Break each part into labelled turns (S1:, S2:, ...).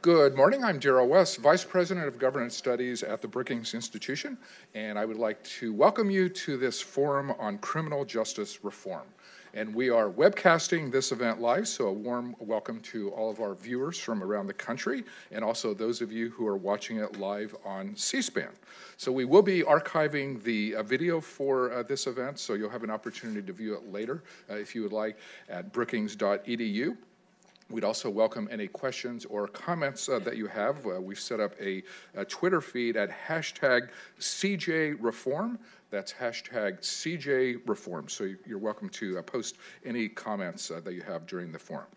S1: Good morning. I'm Darrell West, Vice President of Governance Studies at the Brookings Institution, and I would like to welcome you to this forum on criminal justice reform. And we are webcasting this event live, so a warm welcome to all of our viewers from around the country, and also those of you who are watching it live on C-SPAN. So we will be archiving the video for this event, so you'll have an opportunity to view it later, if you would like, at brookings.edu. We'd also welcome any questions or comments that you have. We've set up a Twitter feed at hashtag CJreform. That's hashtag CJreform. So you're welcome to post any comments that you have during the forum.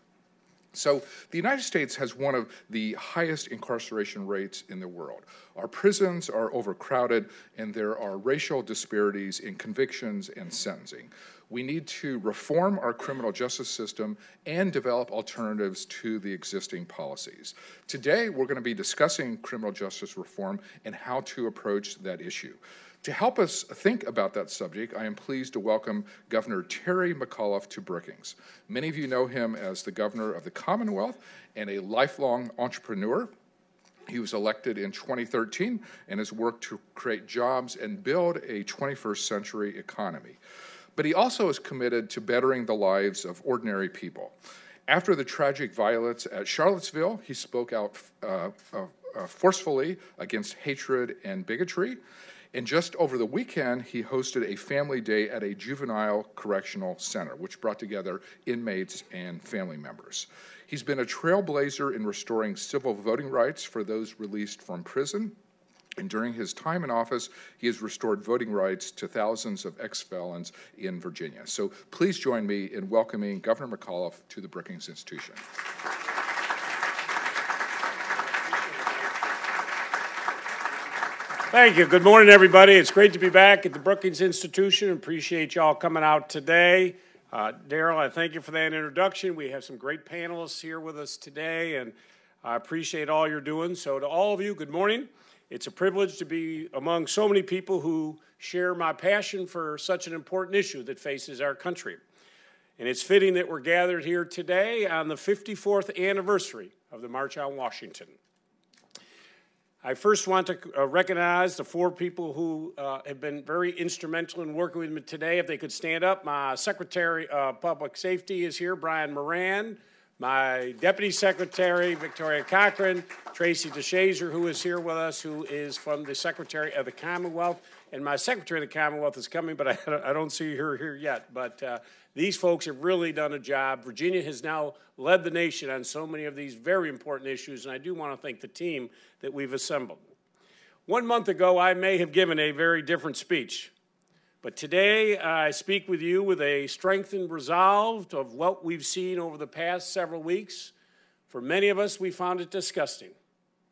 S1: So the United States has one of the highest incarceration rates in the world. Our prisons are overcrowded, and there are racial disparities in convictions and sentencing. We need to reform our criminal justice system and develop alternatives to the existing policies. Today, we're going to be discussing criminal justice reform and how to approach that issue. To help us think about that subject, I am pleased to welcome Governor Terry McAuliffe to Brookings. Many of you know him as the governor of the Commonwealth and a lifelong entrepreneur. He was elected in 2013 and has worked to create jobs and build a 21st century economy. But he also is committed to bettering the lives of ordinary people. After the tragic violence at Charlottesville, he spoke out forcefully against hatred and bigotry. And just over the weekend, he hosted a family day at a juvenile correctional center, which brought together inmates and family members. He's been a trailblazer in restoring civil voting rights for those released from prison. And during his time in office, he has restored voting rights to thousands of ex-felons in Virginia. So please join me in welcoming Governor McAuliffe to the Brookings Institution.
S2: Thank you. Good morning, everybody. It's great to be back at the Brookings Institution. Appreciate y'all coming out today. Darrell, I thank you for that introduction. We have some great panelists here with us today, and I appreciate all you're doing. So to all of you, good morning. It's a privilege to be among so many people who share my passion for such an important issue that faces our country. And it's fitting that we're gathered here today on the 54th anniversary of the March on Washington. I first want to recognize the four people who have been very instrumental in working with me today. If they could stand up, my Secretary of Public Safety is here, Brian Moran. My Deputy Secretary, Victoria Cochran, Tracy DeShazer, who is here with us, who is from the Secretary of the Commonwealth. And my Secretary of the Commonwealth is coming, but I don't see her here yet. But these folks have really done a job. Virginia has now led the nation on so many of these very important issues, and I do want to thank the team that we've assembled. 1 month ago, I may have given a very different speech. But today, I speak with you with a strengthened resolve of what we've seen over the past several weeks. For many of us, we found it disgusting,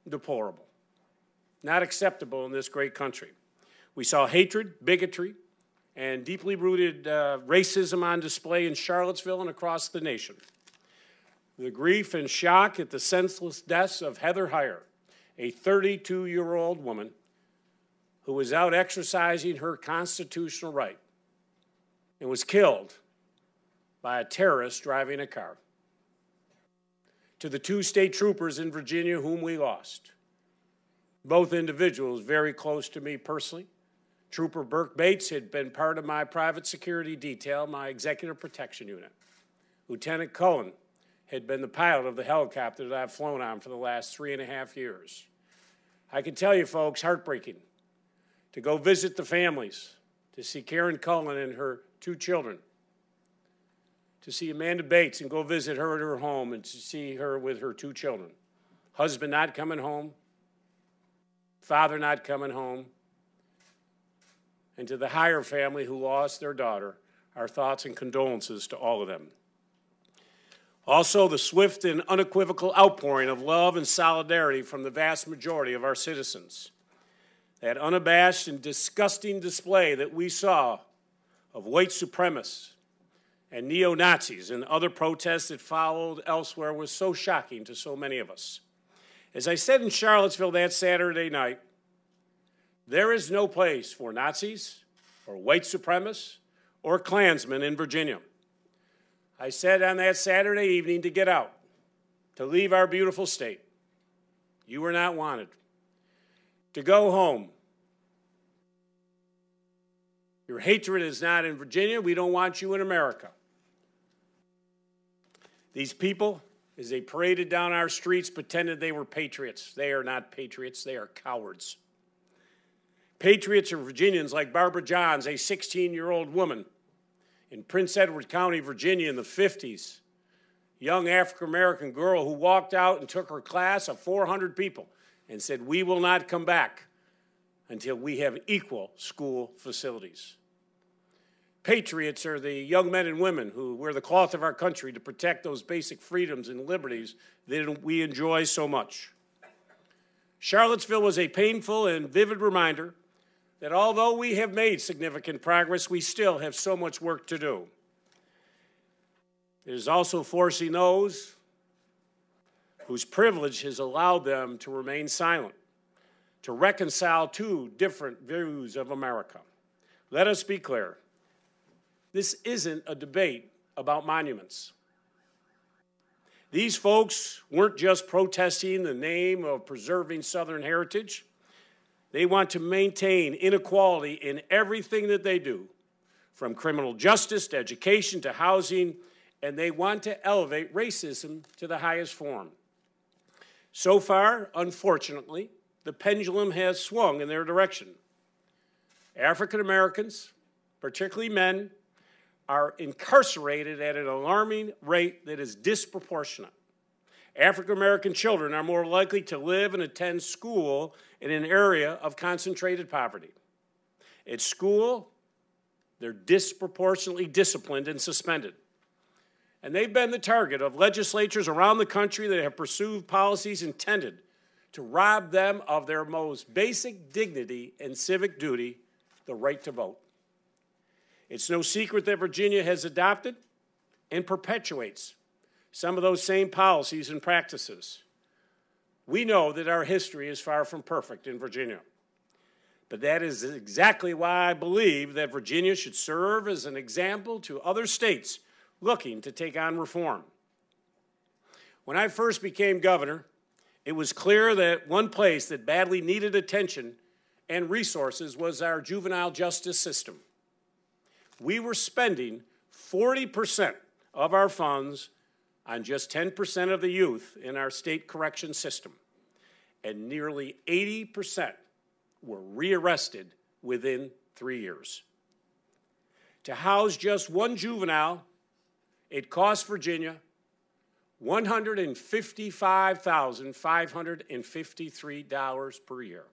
S2: deplorable, not acceptable in this great country. We saw hatred, bigotry, and deeply rooted racism on display in Charlottesville and across the nation. The grief and shock at the senseless deaths of Heather Heyer, a 32-year-old woman who was out exercising her constitutional right and was killed by a terrorist driving a car. To the two state troopers in Virginia whom we lost, both individuals very close to me personally. Trooper Burke Bates had been part of my private security detail, my executive protection unit. Lieutenant Cullen had been the pilot of the helicopter that I've flown on for the last 3.5 years. I can tell you, folks, heartbreaking to go visit the families, to see Karen Cullen and her 2 children, to see Amanda Bates and go visit her at her home and to see her with her 2 children. Husband not coming home, father not coming home, and to the Heyer family who lost their daughter, our thoughts and condolences to all of them. Also, the swift and unequivocal outpouring of love and solidarity from the vast majority of our citizens. That unabashed and disgusting display that we saw of white supremacists and neo-Nazis and other protests that followed elsewhere was so shocking to so many of us. As I said in Charlottesville that Saturday night, there is no place for Nazis or white supremacists or Klansmen in Virginia. I said on that Saturday evening to get out, to leave our beautiful state, You are not wanted. To go home. Your hatred is not in Virginia. We don't want you in America. These people, as they paraded down our streets, pretended they were patriots. They are not patriots. They are cowards. Patriots are Virginians like Barbara Johns, a 16-year-old woman in Prince Edward County, Virginia in the 50s. Young African-American girl who walked out and took her class of 400 people and said, "We will not come back until we have equal school facilities." Patriots are the young men and women who wear the cloth of our country to protect those basic freedoms and liberties that we enjoy so much. Charlottesville was a painful and vivid reminder that although we have made significant progress, we still have so much work to do. It is also forcing those whose privilege has allowed them to remain silent, to reconcile two different views of America. Let us be clear. This isn't a debate about monuments. These folks weren't just protesting in the name of preserving Southern heritage. They want to maintain inequality in everything that they do, from criminal justice to education to housing, and they want to elevate racism to the highest form. So far, unfortunately, the pendulum has swung in their direction. African Americans, particularly men, are incarcerated at an alarming rate that is disproportionate. African American children are more likely to live and attend school in an area of concentrated poverty. At school, they're disproportionately disciplined and suspended. And they've been the target of legislatures around the country that have pursued policies intended to rob them of their most basic dignity and civic duty, the right to vote. It's no secret that Virginia has adopted and perpetuates some of those same policies and practices. We know that our history is far from perfect in Virginia. But that is exactly why I believe that Virginia should serve as an example to other states looking to take on reform. When I first became governor, it was clear that one place that badly needed attention and resources was our juvenile justice system. We were spending 40% of our funds on just 10% of the youth in our state correction system, and nearly 80% were rearrested within 3 years. To house just one juvenile, it cost Virginia $155,553 per year.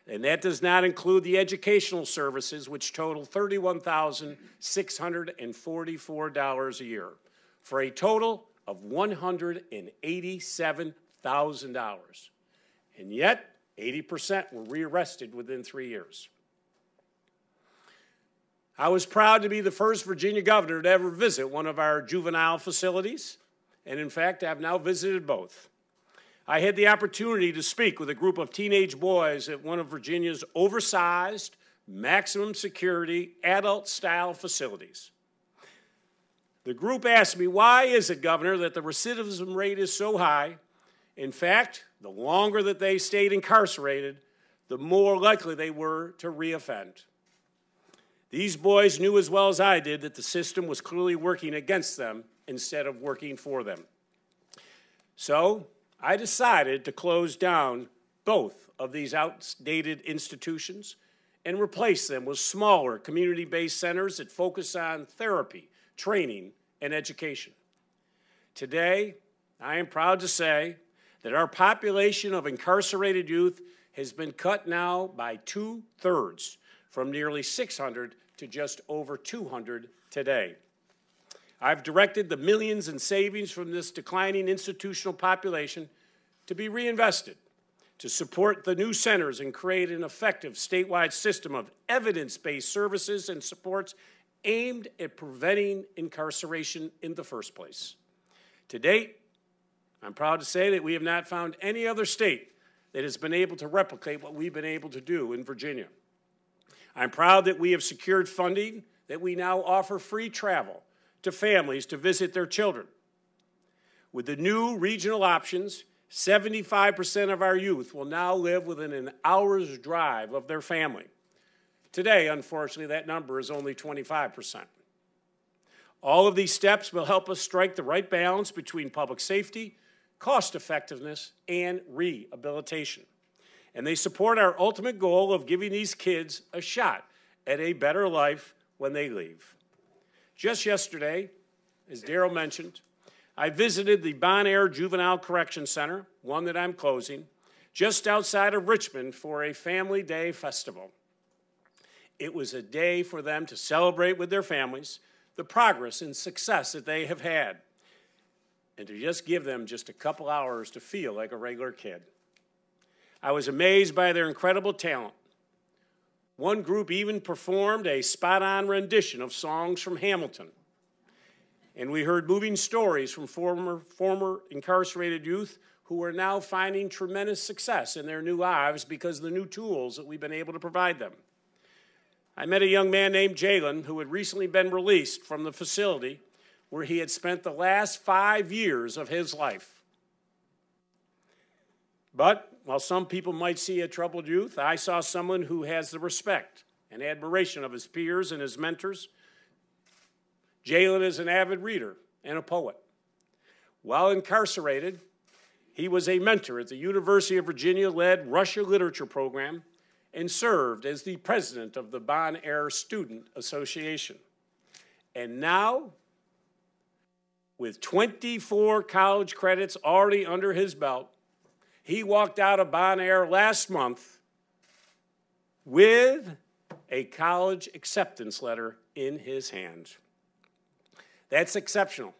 S2: And that does not include the educational services, which total $31,644 a year, for a total of $187,000. And yet, 80% were rearrested within 3 years. I was proud to be the first Virginia governor to ever visit one of our juvenile facilities, and in fact, I've now visited both. I had the opportunity to speak with a group of teenage boys at one of Virginia's oversized, maximum security, adult-style facilities. The group asked me, "Why is it, Governor, that the recidivism rate is so high? In fact, the longer that they stayed incarcerated, the more likely they were to reoffend." These boys knew as well as I did that the system was clearly working against them instead of working for them. So I decided to close down both of these outdated institutions and replace them with smaller community-based centers that focus on therapy, training, and education. Today, I am proud to say that our population of incarcerated youth has been cut now by 2/3, from nearly 600 to just over 200 today. I've directed the millions in savings from this declining institutional population to be reinvested, to support the new centers and create an effective statewide system of evidence-based services and supports aimed at preventing incarceration in the first place. To date, I'm proud to say that we have not found any other state that has been able to replicate what we've been able to do in Virginia. I'm proud that we have secured funding that we now offer free travel to families to visit their children. With the new regional options, 75% of our youth will now live within an hour's drive of their family. Today, unfortunately, that number is only 25%. All of these steps will help us strike the right balance between public safety, cost effectiveness, and rehabilitation. And they support our ultimate goal of giving these kids a shot at a better life when they leave. Just yesterday, as Darrell mentioned, I visited the Bon Air Juvenile Correction Center, one that I'm closing, just outside of Richmond for a Family Day festival. It was a day for them to celebrate with their families the progress and success that they have had, and to just give them just a couple hours to feel like a regular kid. I was amazed by their incredible talent. One group even performed a spot-on rendition of songs from Hamilton. And we heard moving stories from former incarcerated youth who are now finding tremendous success in their new lives because of the new tools that we've been able to provide them. I met a young man named Jalen who had recently been released from the facility where he had spent the last 5 years of his life. But while some people might see a troubled youth, I saw someone who has the respect and admiration of his peers and his mentors. Jalen is an avid reader and a poet. While incarcerated, he was a mentor at the University of Virginia-led Russia Literature Program and served as the president of the Bon Air Student Association. And now, with 24 college credits already under his belt, he walked out of Bon Air last month with a college acceptance letter in his hands. That's exceptional.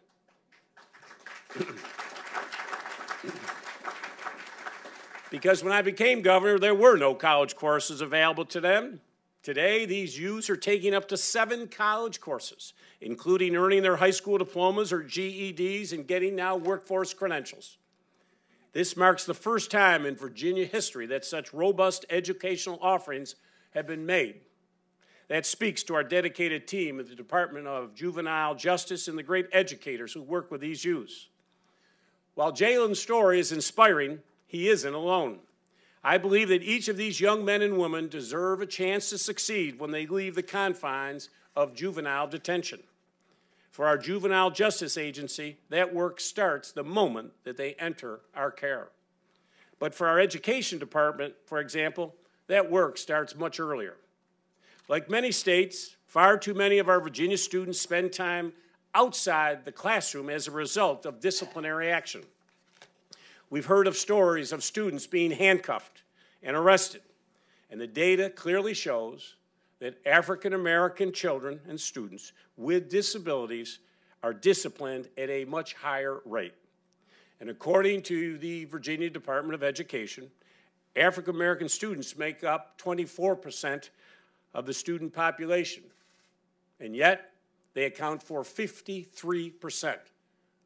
S2: Because when I became governor, there were no college courses available to them. Today, these youths are taking up to 7 college courses, including earning their high school diplomas or GEDs and getting now workforce credentials. This marks the first time in Virginia history that such robust educational offerings have been made. That speaks to our dedicated team at the Department of Juvenile Justice and the great educators who work with these youths. While Jalen's story is inspiring, he isn't alone. I believe that each of these young men and women deserve a chance to succeed when they leave the confines of juvenile detention. For our Juvenile Justice Agency, that work starts the moment that they enter our care. But for our Education Department, for example, that work starts much earlier. Like many states, far too many of our Virginia students spend time outside the classroom as a result of disciplinary action. We've heard of stories of students being handcuffed and arrested, and the data clearly shows that African American children and students with disabilities are disciplined at a much higher rate. And according to the Virginia Department of Education, African American students make up 24% of the student population, and yet they account for 53%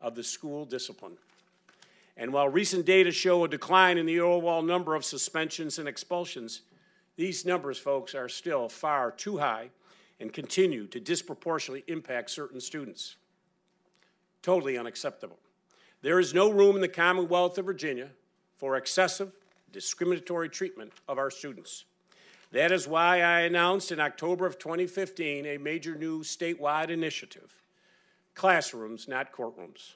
S2: of the school discipline. And while recent data show a decline in the overall number of suspensions and expulsions, these numbers, folks, are still far too high and continue to disproportionately impact certain students. Totally unacceptable. There is no room in the Commonwealth of Virginia for excessive, discriminatory treatment of our students. That is why I announced in October of 2015 a major new statewide initiative, Classrooms, Not Courtrooms.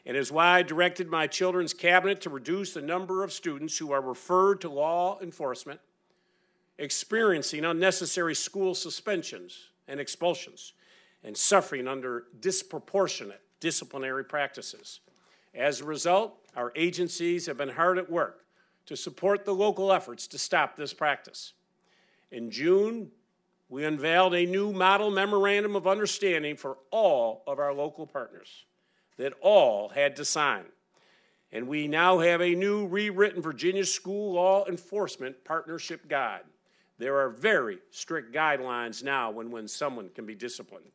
S2: And is why I directed my children's cabinet to reduce the number of students who are referred to law enforcement, experiencing unnecessary school suspensions and expulsions, and suffering under disproportionate disciplinary practices. As a result, our agencies have been hard at work to support the local efforts to stop this practice. In June, we unveiled a new model memorandum of understanding for all of our local partners that all had to sign. And we now have a new rewritten Virginia School Law Enforcement Partnership Guide. There are very strict guidelines now when someone can be disciplined.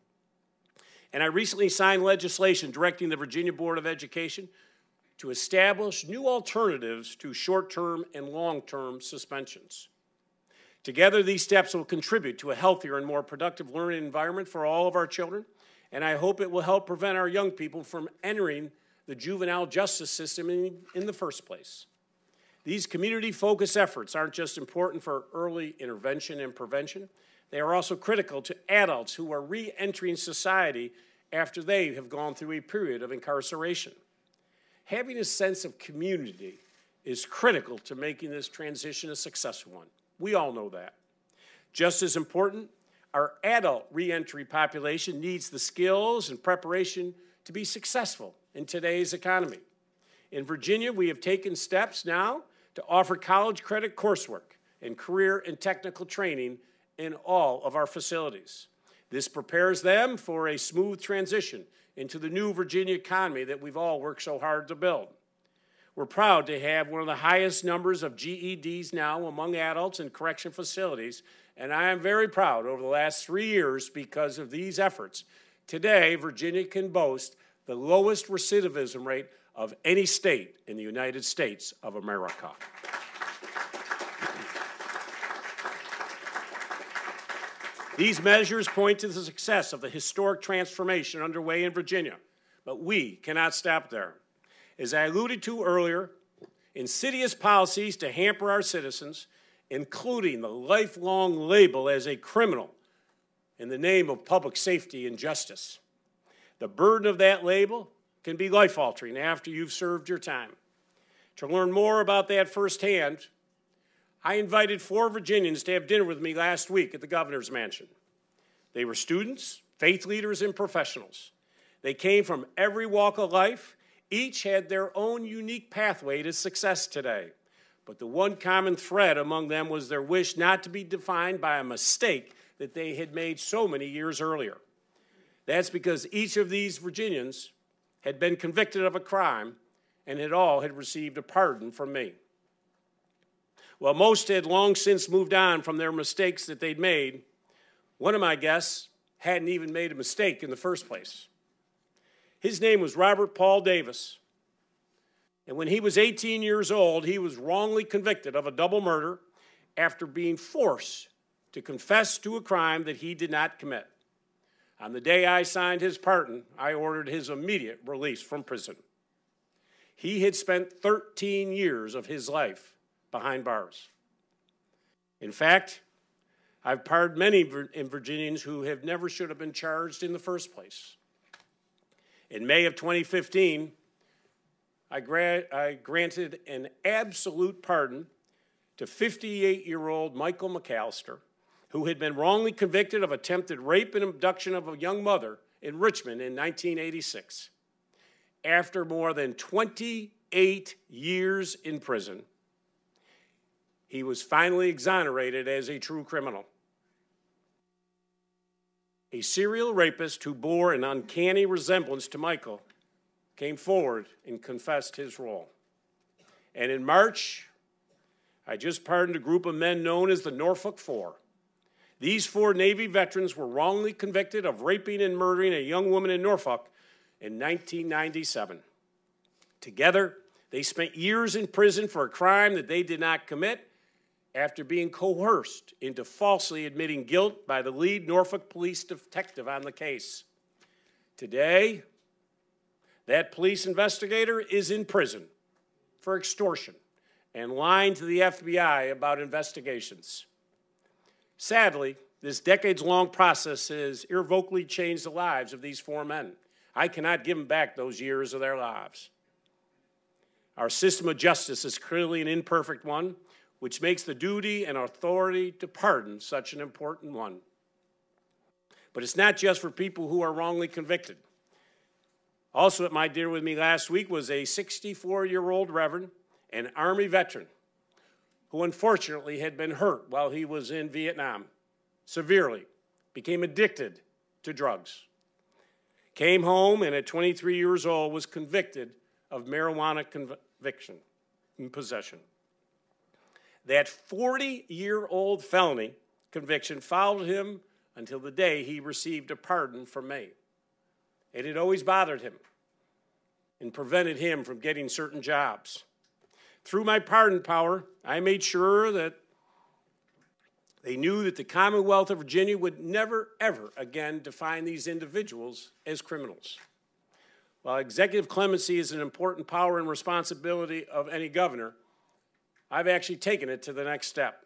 S2: And I recently signed legislation directing the Virginia Board of Education to establish new alternatives to short-term and long-term suspensions. Together, these steps will contribute to a healthier and more productive learning environment for all of our children, and I hope it will help prevent our young people from entering the juvenile justice system in the first place. These community-focused efforts aren't just important for early intervention and prevention, they are also critical to adults who are re-entering society after they have gone through a period of incarceration. Having a sense of community is critical to making this transition a successful one. We all know that. Just as important, our adult reentry population needs the skills and preparation to be successful in today's economy. In Virginia, we have taken steps now to offer college credit coursework and career and technical training in all of our facilities. This prepares them for a smooth transition into the new Virginia economy that we've all worked so hard to build. We're proud to have one of the highest numbers of GEDs now among adults in correction facilities, and I am very proud over the last 3 years because of these efforts. Today, Virginia can boast the lowest recidivism rate of any state in the United States of America. These measures point to the success of the historic transformation underway in Virginia, but we cannot stop there. As I alluded to earlier, insidious policies to hamper our citizens, including the lifelong label as a criminal in the name of public safety and justice. The burden of that label can be life-altering after you've served your time. To learn more about that firsthand, I invited 4 Virginians to have dinner with me last week at the governor's mansion. They were students, faith leaders, and professionals. They came from every walk of life. Each had their own unique pathway to success today. But the one common thread among them was their wish not to be defined by a mistake that they had made so many years earlier. That's because each of these Virginians had been convicted of a crime and had received a pardon from me. While most had long since moved on from their mistakes that they'd made, one of my guests hadn't even made a mistake in the first place. His name was Robert Paul Davis. And when he was 18 years old, he was wrongly convicted of a double murder after being forced to confess to a crime that he did not commit. On the day I signed his pardon, I ordered his immediate release from prison. He had spent 13 years of his life behind bars. In fact, I've pardoned many Virginians who have never should have been charged in the first place. In May of 2015, I granted an absolute pardon to 58-year-old Michael McAllister, who had been wrongly convicted of attempted rape and abduction of a young mother in Richmond in 1986. After more than 28 years in prison, he was finally exonerated as a true criminal. A serial rapist who bore an uncanny resemblance to Michael came forward and confessed his role. And in March, I just pardoned a group of men known as the Norfolk Four. These 4 Navy veterans were wrongly convicted of raping and murdering a young woman in Norfolk in 1997. Together, they spent years in prison for a crime that they did not commit after being coerced into falsely admitting guilt by the lead Norfolk police detective on the case. Today, that police investigator is in prison for extortion and lying to the FBI about investigations. Sadly, this decades-long process has irrevocably changed the lives of these 4 men. I cannot give them back those years of their lives. Our system of justice is clearly an imperfect one, which makes the duty and authority to pardon such an important one. But it's not just for people who are wrongly convicted. Also at my dinner with me last week was a 64-year-old Reverend, an Army veteran, who unfortunately had been hurt while he was in Vietnam, severely, became addicted to drugs, came home and at 23 years old was convicted of marijuana conviction and possession. That 40-year-old felony conviction followed him until the day he received a pardon from me. It had always bothered him and prevented him from getting certain jobs. Through my pardon power, I made sure that they knew that the Commonwealth of Virginia would never, ever again define these individuals as criminals. While executive clemency is an important power and responsibility of any governor, I've actually taken it to the next step.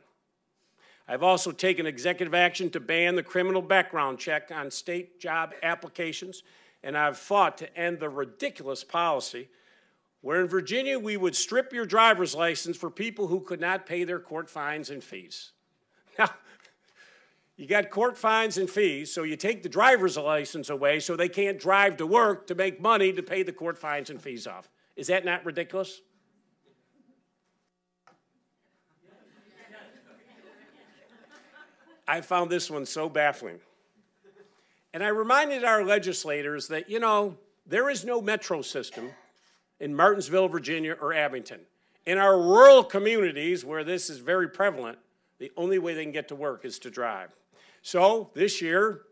S2: I've also taken executive action to ban the criminal background check on state job applications, and I've fought to end the ridiculous policy where in Virginia we would strip your driver's license for people who could not pay their court fines and fees. Now, you got court fines and fees, so you take the driver's license away so they can't drive to work to make money to pay the court fines and fees off. Is that not ridiculous? I found this one so baffling. And I reminded our legislators that, you know, there is no metro system in Martinsville, Virginia, or Abington. In our rural communities where this is very prevalent, the only way they can get to work is to drive. So this year,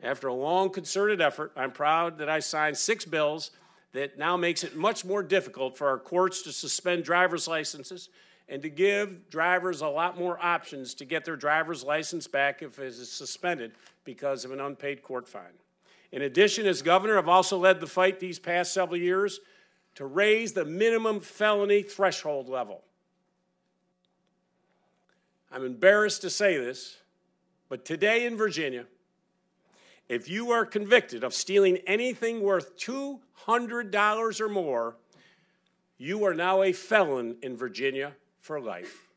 S2: after a long concerted effort, I'm proud that I signed 6 bills that now makes it much more difficult for our courts to suspend driver's licenses and to give drivers a lot more options to get their driver's license back if it is suspended because of an unpaid court fine. In addition, as governor, I've also led the fight these past several years to raise the minimum felony threshold level. I'm embarrassed to say this, but today in Virginia, if you are convicted of stealing anything worth $200 or more, you are now a felon in Virginia for life.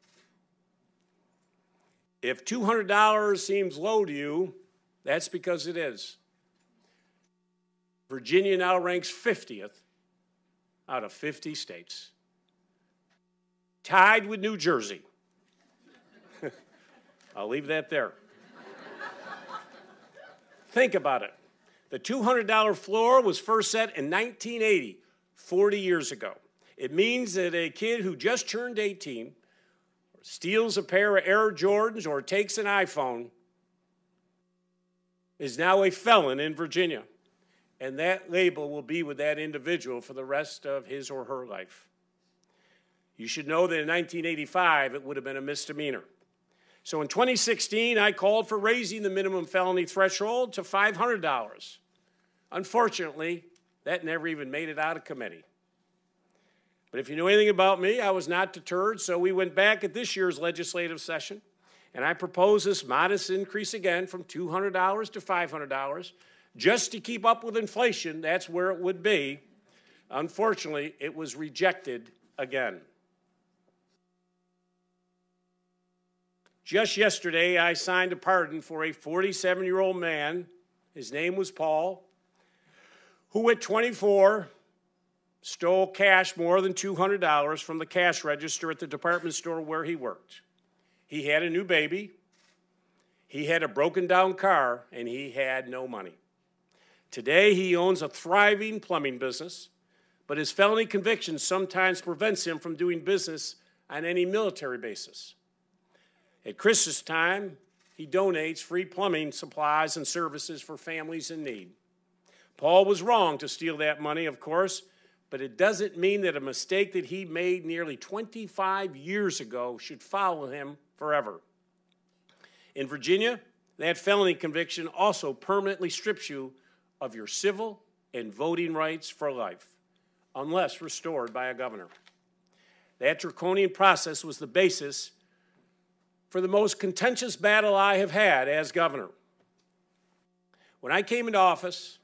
S2: If $200 seems low to you, that's because it is. Virginia now ranks 50th out of 50 states, tied with New Jersey. I'll leave that there. Think about it. The $200 floor was first set in 1980, 40 years ago. It means that a kid who just turned 18, or steals a pair of Air Jordans, or takes an iPhone, is now a felon in Virginia. And that label will be with that individual for the rest of his or her life. You should know that in 1985, it would have been a misdemeanor. So in 2016, I called for raising the minimum felony threshold to $500. Unfortunately, that never even made it out of committee. But if you know anything about me, I was not deterred, so we went back at this year's legislative session, and I proposed this modest increase again from $200 to $500, just to keep up with inflation. That's where it would be. Unfortunately, it was rejected again. Just yesterday, I signed a pardon for a 47-year-old man, his name was Paul, who at 24 stole cash more than $200 from the cash register at the department store where he worked. He had a new baby, he had a broken down car, and he had no money. Today, he owns a thriving plumbing business, but his felony conviction sometimes prevents him from doing business on any military basis. At Christmas time, he donates free plumbing supplies and services for families in need. Paul was wrong to steal that money, of course, but it doesn't mean that a mistake that he made nearly 25 years ago should follow him forever. In Virginia, that felony conviction also permanently strips you of your civil and voting rights for life, unless restored by a governor. That draconian process was the basis for the most contentious battle I have had as governor. When I came into office,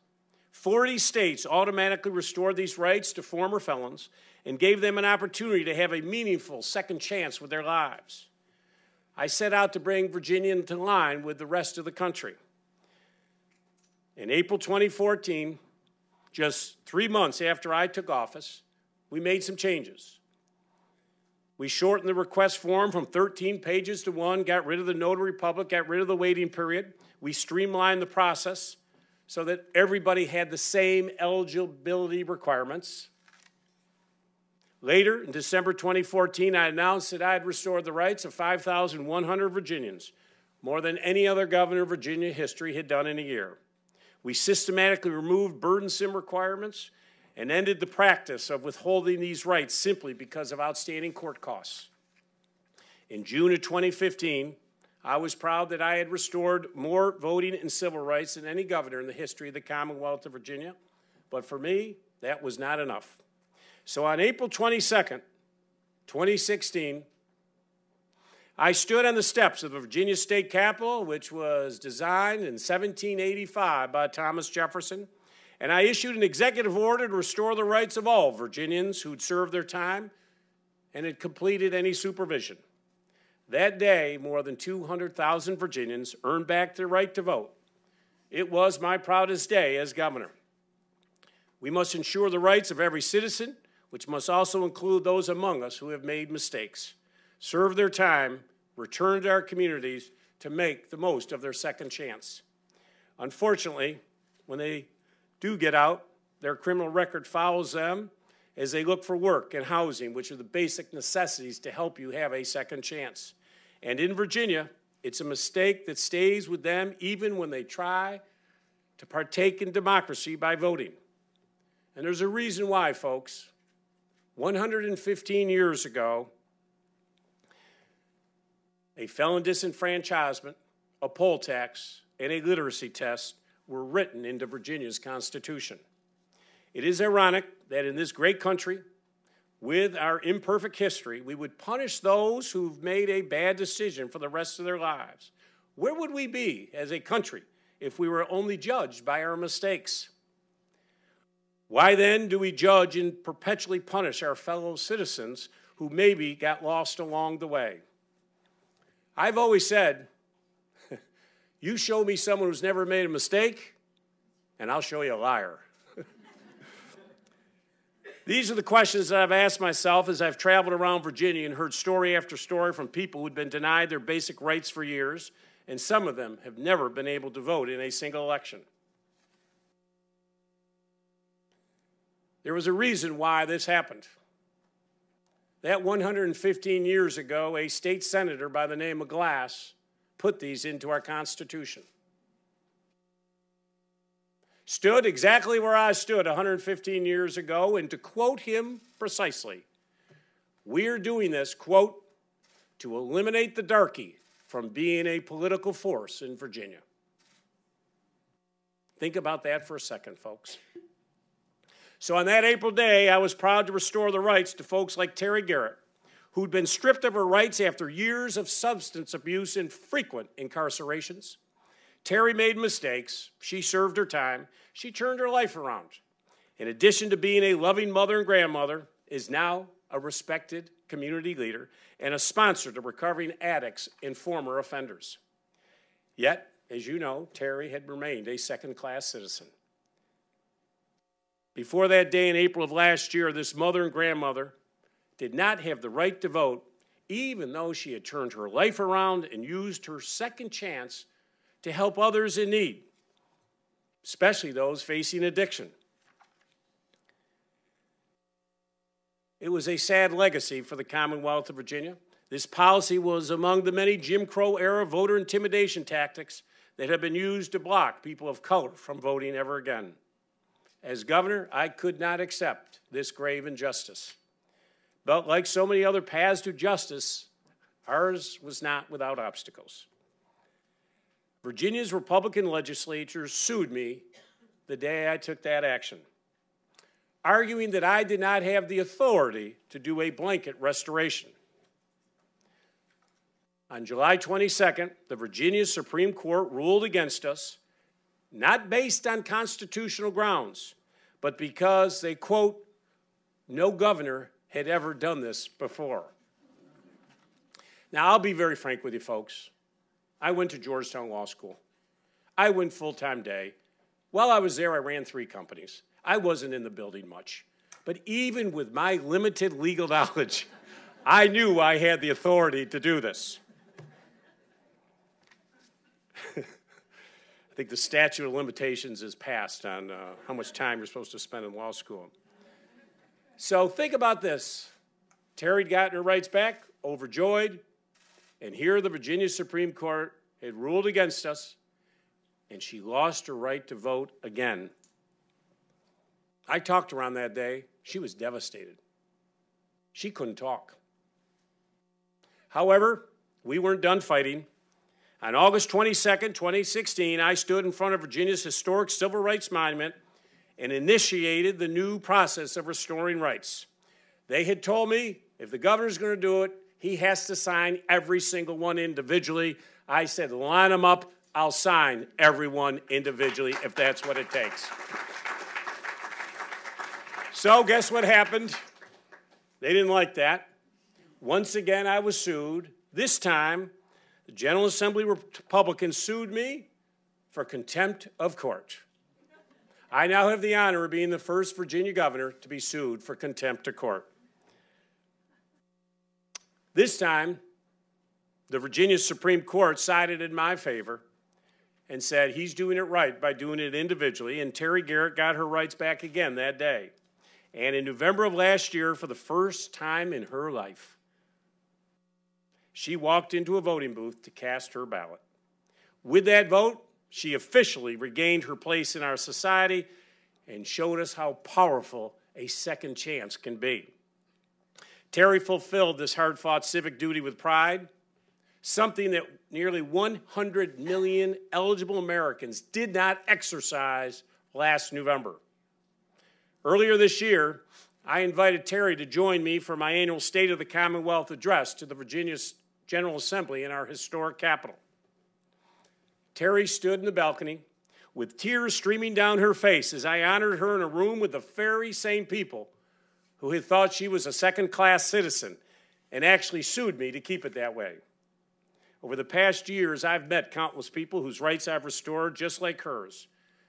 S2: 40 states automatically restored these rights to former felons and gave them an opportunity to have a meaningful second chance with their lives. I set out to bring Virginia into line with the rest of the country. In April 2014, just 3 months after I took office, we made some changes. We shortened the request form from 13 pages to 1, got rid of the notary public, got rid of the waiting period. We streamlined the process so that everybody had the same eligibility requirements. Later, in December 2014, I announced that I had restored the rights of 5,100 Virginians, more than any other governor Virginia history had done in a year. We systematically removed burdensome requirements and ended the practice of withholding these rights simply because of outstanding court costs. In June of 2015, I was proud that I had restored more voting and civil rights than any governor in the history of the Commonwealth of Virginia. But for me, that was not enough. So on April 22nd, 2016, I stood on the steps of the Virginia State Capitol, which was designed in 1785 by Thomas Jefferson, and I issued an executive order to restore the rights of all Virginians who'd served their time and had completed any supervision. That day, more than 200,000 Virginians earned back their right to vote. It was my proudest day as governor. We must ensure the rights of every citizen, which must also include those among us who have made mistakes, serve their time, return to our communities to make the most of their second chance. Unfortunately, when they do get out, their criminal record follows them as they look for work and housing, which are the basic necessities to help you have a second chance. And in Virginia, it's a mistake that stays with them even when they try to partake in democracy by voting. And there's a reason why, folks. 115 years ago, a felon disenfranchisement, a poll tax, and a literacy test were written into Virginia's Constitution. It is ironic that in this great country, with our imperfect history, we would punish those who've made a bad decision for the rest of their lives. Where would we be as a country if we were only judged by our mistakes? Why then do we judge and perpetually punish our fellow citizens who maybe got lost along the way? I've always said, you show me someone who's never made a mistake, and I'll show you a liar. These are the questions that I've asked myself as I've traveled around Virginia and heard story after story from people who'd been denied their basic rights for years, and some of them have never been able to vote in a single election. There was a reason why this happened. That 115 years ago, a state senator by the name of Glass put these into our Constitution. Stood exactly where I stood 115 years ago, and to quote him precisely, we're doing this, quote, to eliminate the darky from being a political force in Virginia. Think about that for a second, folks. So on that April day, I was proud to restore the rights to folks like Terry Garrett, who'd been stripped of her rights after years of substance abuse and frequent incarcerations. Terry made mistakes. She served her time. She turned her life around. In addition to being a loving mother and grandmother, is now a respected community leader and a sponsor to recovering addicts and former offenders. Yet, as you know, Terry had remained a second-class citizen. Before that day in April of last year, this mother and grandmother did not have the right to vote, even though she had turned her life around and used her second chance to help others in need, especially those facing addiction. It was a sad legacy for the Commonwealth of Virginia. This policy was among the many Jim Crow-era voter intimidation tactics that have been used to block people of color from voting ever again. As governor, I could not accept this grave injustice. But like so many other paths to justice, ours was not without obstacles. Virginia's Republican legislature sued me the day I took that action, arguing that I did not have the authority to do a blanket restoration. On July 22nd, the Virginia Supreme Court ruled against us, not based on constitutional grounds, but because they, quote, no governor had ever done this before. Now, I'll be very frank with you folks. I went to Georgetown Law School. I went full-time day. While I was there, I ran 3 companies. I wasn't in the building much. But even with my limited legal knowledge, I knew I had the authority to do this. I think the statute of limitations is passed on how much time you're supposed to spend in law school. So think about this. Terry'd gotten her rights back, overjoyed, and here the Virginia Supreme Court had ruled against us, and she lost her right to vote again. I talked to her on that day. She was devastated. She couldn't talk. However, we weren't done fighting. On August 22nd, 2016, I stood in front of Virginia's historic Civil Rights Monument and initiated the new process of restoring rights. They had told me if the governor's going to do it, he has to sign every single one individually. I said, line them up. I'll sign everyone individually if that's what it takes. So guess what happened? They didn't like that. Once again, I was sued. This time, the General Assembly Republicans sued me for contempt of court. I now have the honor of being the first Virginia governor to be sued for contempt of court. This time, the Virginia Supreme Court sided in my favor and said he's doing it right by doing it individually, and Terry Garrett got her rights back again that day. And in November of last year, for the first time in her life, she walked into a voting booth to cast her ballot. With that vote, she officially regained her place in our society and showed us how powerful a second chance can be. Terry fulfilled this hard-fought civic duty with pride, something that nearly 100 million eligible Americans did not exercise last November. Earlier this year, I invited Terry to join me for my annual State of the Commonwealth address to the Virginia General Assembly in our historic capital. Terry stood in the balcony with tears streaming down her face as I honored her in a room with the very same people who had thought she was a second-class citizen and actually sued me to keep it that way. Over the past years, I've met countless people whose rights I've restored just like hers.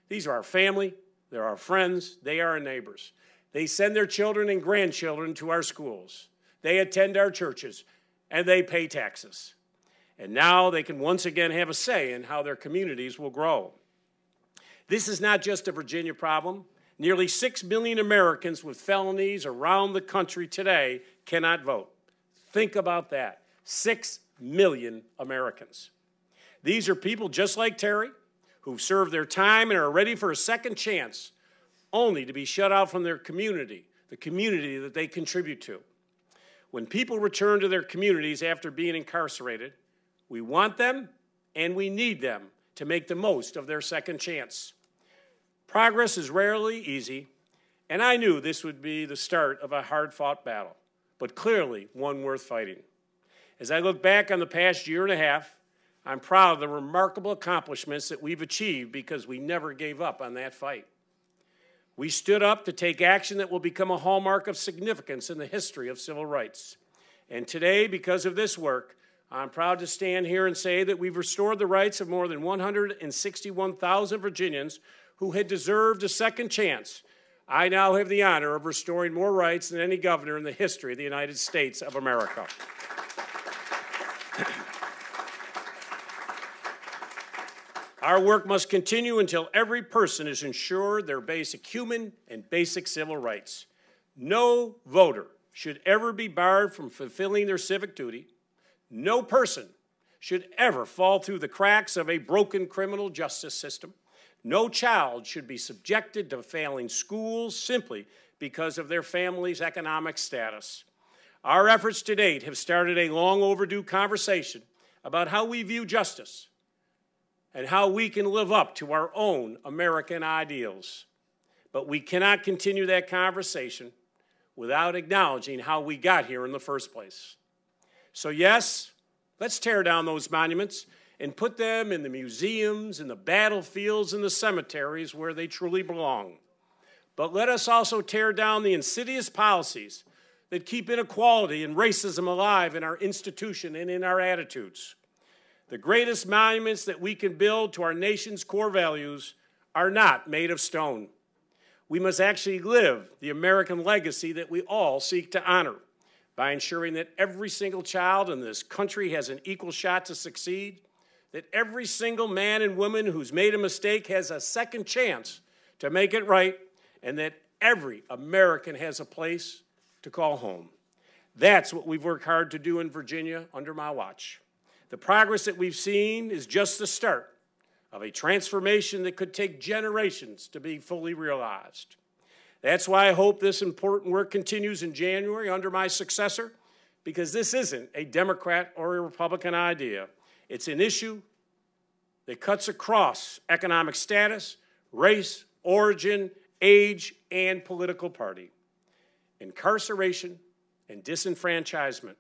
S2: These are our family, they're our friends, they are our neighbors. They send their children and grandchildren to our schools. They attend our churches, and they pay taxes. And now they can once again have a say in how their communities will grow. This is not just a Virginia problem. Nearly 6 million Americans with felonies around the country today cannot vote. Think about that. 6 million Americans. These are people just like Terry who've served their time and are ready for a second chance, only to be shut out from their community, the community that they contribute to. When people return to their communities after being incarcerated, we want them and we need them to make the most of their second chance. Progress is rarely easy, and I knew this would be the start of a hard-fought battle, but clearly one worth fighting. As I look back on the past year and a half, I'm proud of the remarkable accomplishments that we've achieved because we never gave up on that fight. We stood up to take action that will become a hallmark of significance in the history of civil rights. And today, because of this work, I'm proud to stand here and say that we've restored the rights of more than 161,000 Virginians who had deserved a second chance. I now have the honor of restoring more rights than any governor in the history of the United States of America. Our work must continue until every person is ensured their basic human and basic civil rights. No voter should ever be barred from fulfilling their civic duty. No person should ever fall through the cracks of a broken criminal justice system. No child should be subjected to failing schools simply because of their family's economic status. Our efforts to date have started a long overdue conversation about how we view justice and how we can live up to our own American ideals. But we cannot continue that conversation without acknowledging how we got here in the first place. So yes, let's tear down those monuments and put them in the museums, in the battlefields, and the cemeteries where they truly belong. But let us also tear down the insidious policies that keep inequality and racism alive in our institution and in our attitudes. The greatest monuments that we can build to our nation's core values are not made of stone. We must actually live the American legacy that we all seek to honor by ensuring that every single child in this country has an equal shot to succeed, that every single man and woman who's made a mistake has a second chance to make it right, and that every American has a place to call home. That's what we've worked hard to do in Virginia under my watch. The progress that we've seen is just the start of a transformation that could take generations to be fully realized. That's why I hope this important work continues in January under my successor, because this isn't a Democrat or a Republican idea. It's an issue that cuts across economic status, race, origin, age, and political party. Incarceration and disenfranchisement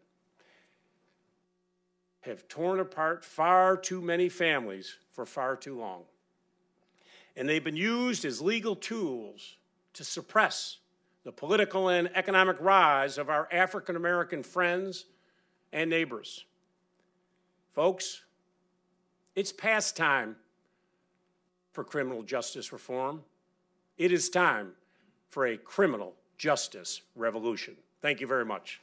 S2: have torn apart far too many families for far too long. And they've been used as legal tools to suppress the political and economic rise of our African American friends and neighbors. Folks, it's past time for criminal justice reform. It is time for a criminal justice revolution. Thank you very much.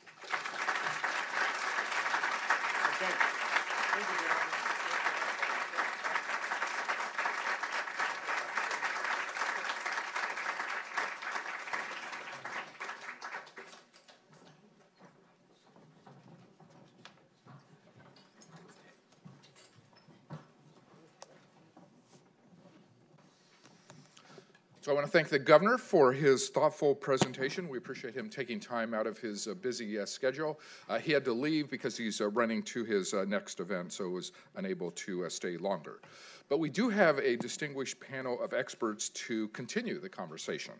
S1: So I want to thank the governor for his thoughtful presentation. We appreciate him taking time out of his busy schedule. He had to leave because he's running to his next event, so was unable to stay longer. But we do have a distinguished panel of experts to continue the conversation.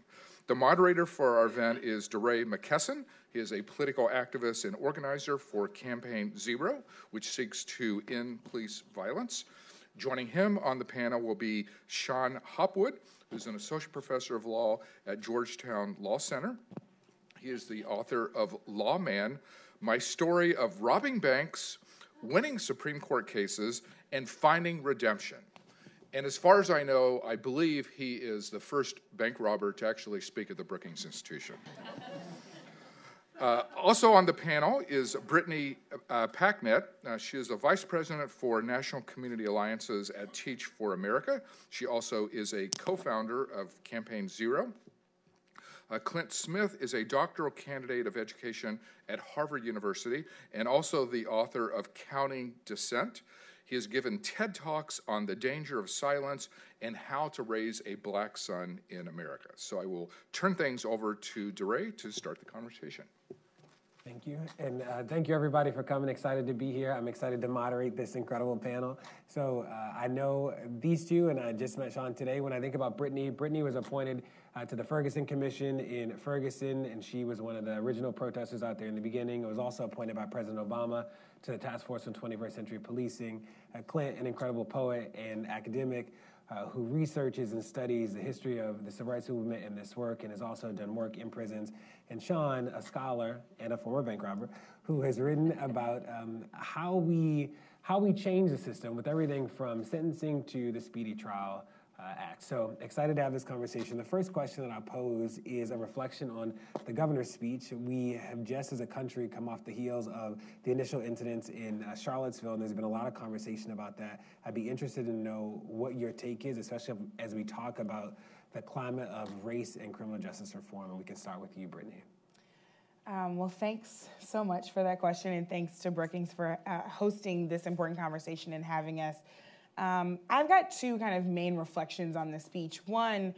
S1: The moderator for our event is DeRay McKesson. He is a political activist and organizer for Campaign Zero, which seeks to end police violence. Joining him on the panel will be Sean Hopwood, who's an associate professor of law at Georgetown Law Center. He is the author of Lawman, My Story of Robbing Banks, Winning Supreme Court Cases, and Finding Redemption. And as far as I know, I believe he is the first bank robber to actually speak at the Brookings Institution. Also on the panel is Brittany Packnett. She is the Vice President for National Community Alliances at Teach for America. She also is a co-founder of Campaign Zero. Clint Smith is a doctoral candidate of education at Harvard University and also the author of Counting Dissent. He has given TED Talks on the danger of silence and how to raise a black son in America. So I will turn things over to DeRay to start the conversation.
S3: Thank you, and thank you everybody for coming. Excited to be here. I'm excited to moderate this incredible panel. So I know these two, and I just met Sean today. When I think about Brittany, Brittany was appointed to the Ferguson Commission in Ferguson, and she was one of the original protesters out there in the beginning. It was also appointed by President Obama to the Task Force on 21st Century Policing. Clint, an incredible poet and academic, who researches and studies the history of the civil rights movement in this work and has also done work in prisons. And Sean, a scholar and a former bank robber, who has written about how we change the system with everything from sentencing to the Speedy Trial Act. So excited to have this conversation. The first question that I pose is a reflection on the governor's speech. We have just as a country come off the heels of the initial incidents in Charlottesville, and there's been a lot of conversation about that. I'd be interested to know what your take is, especially as we talk about the climate of race and criminal justice reform. And we can start with you, Brittany.
S4: Well, thanks so much for that question, and thanks to Brookings for hosting this important conversation and having us. I've got two kind of main reflections on the speech. One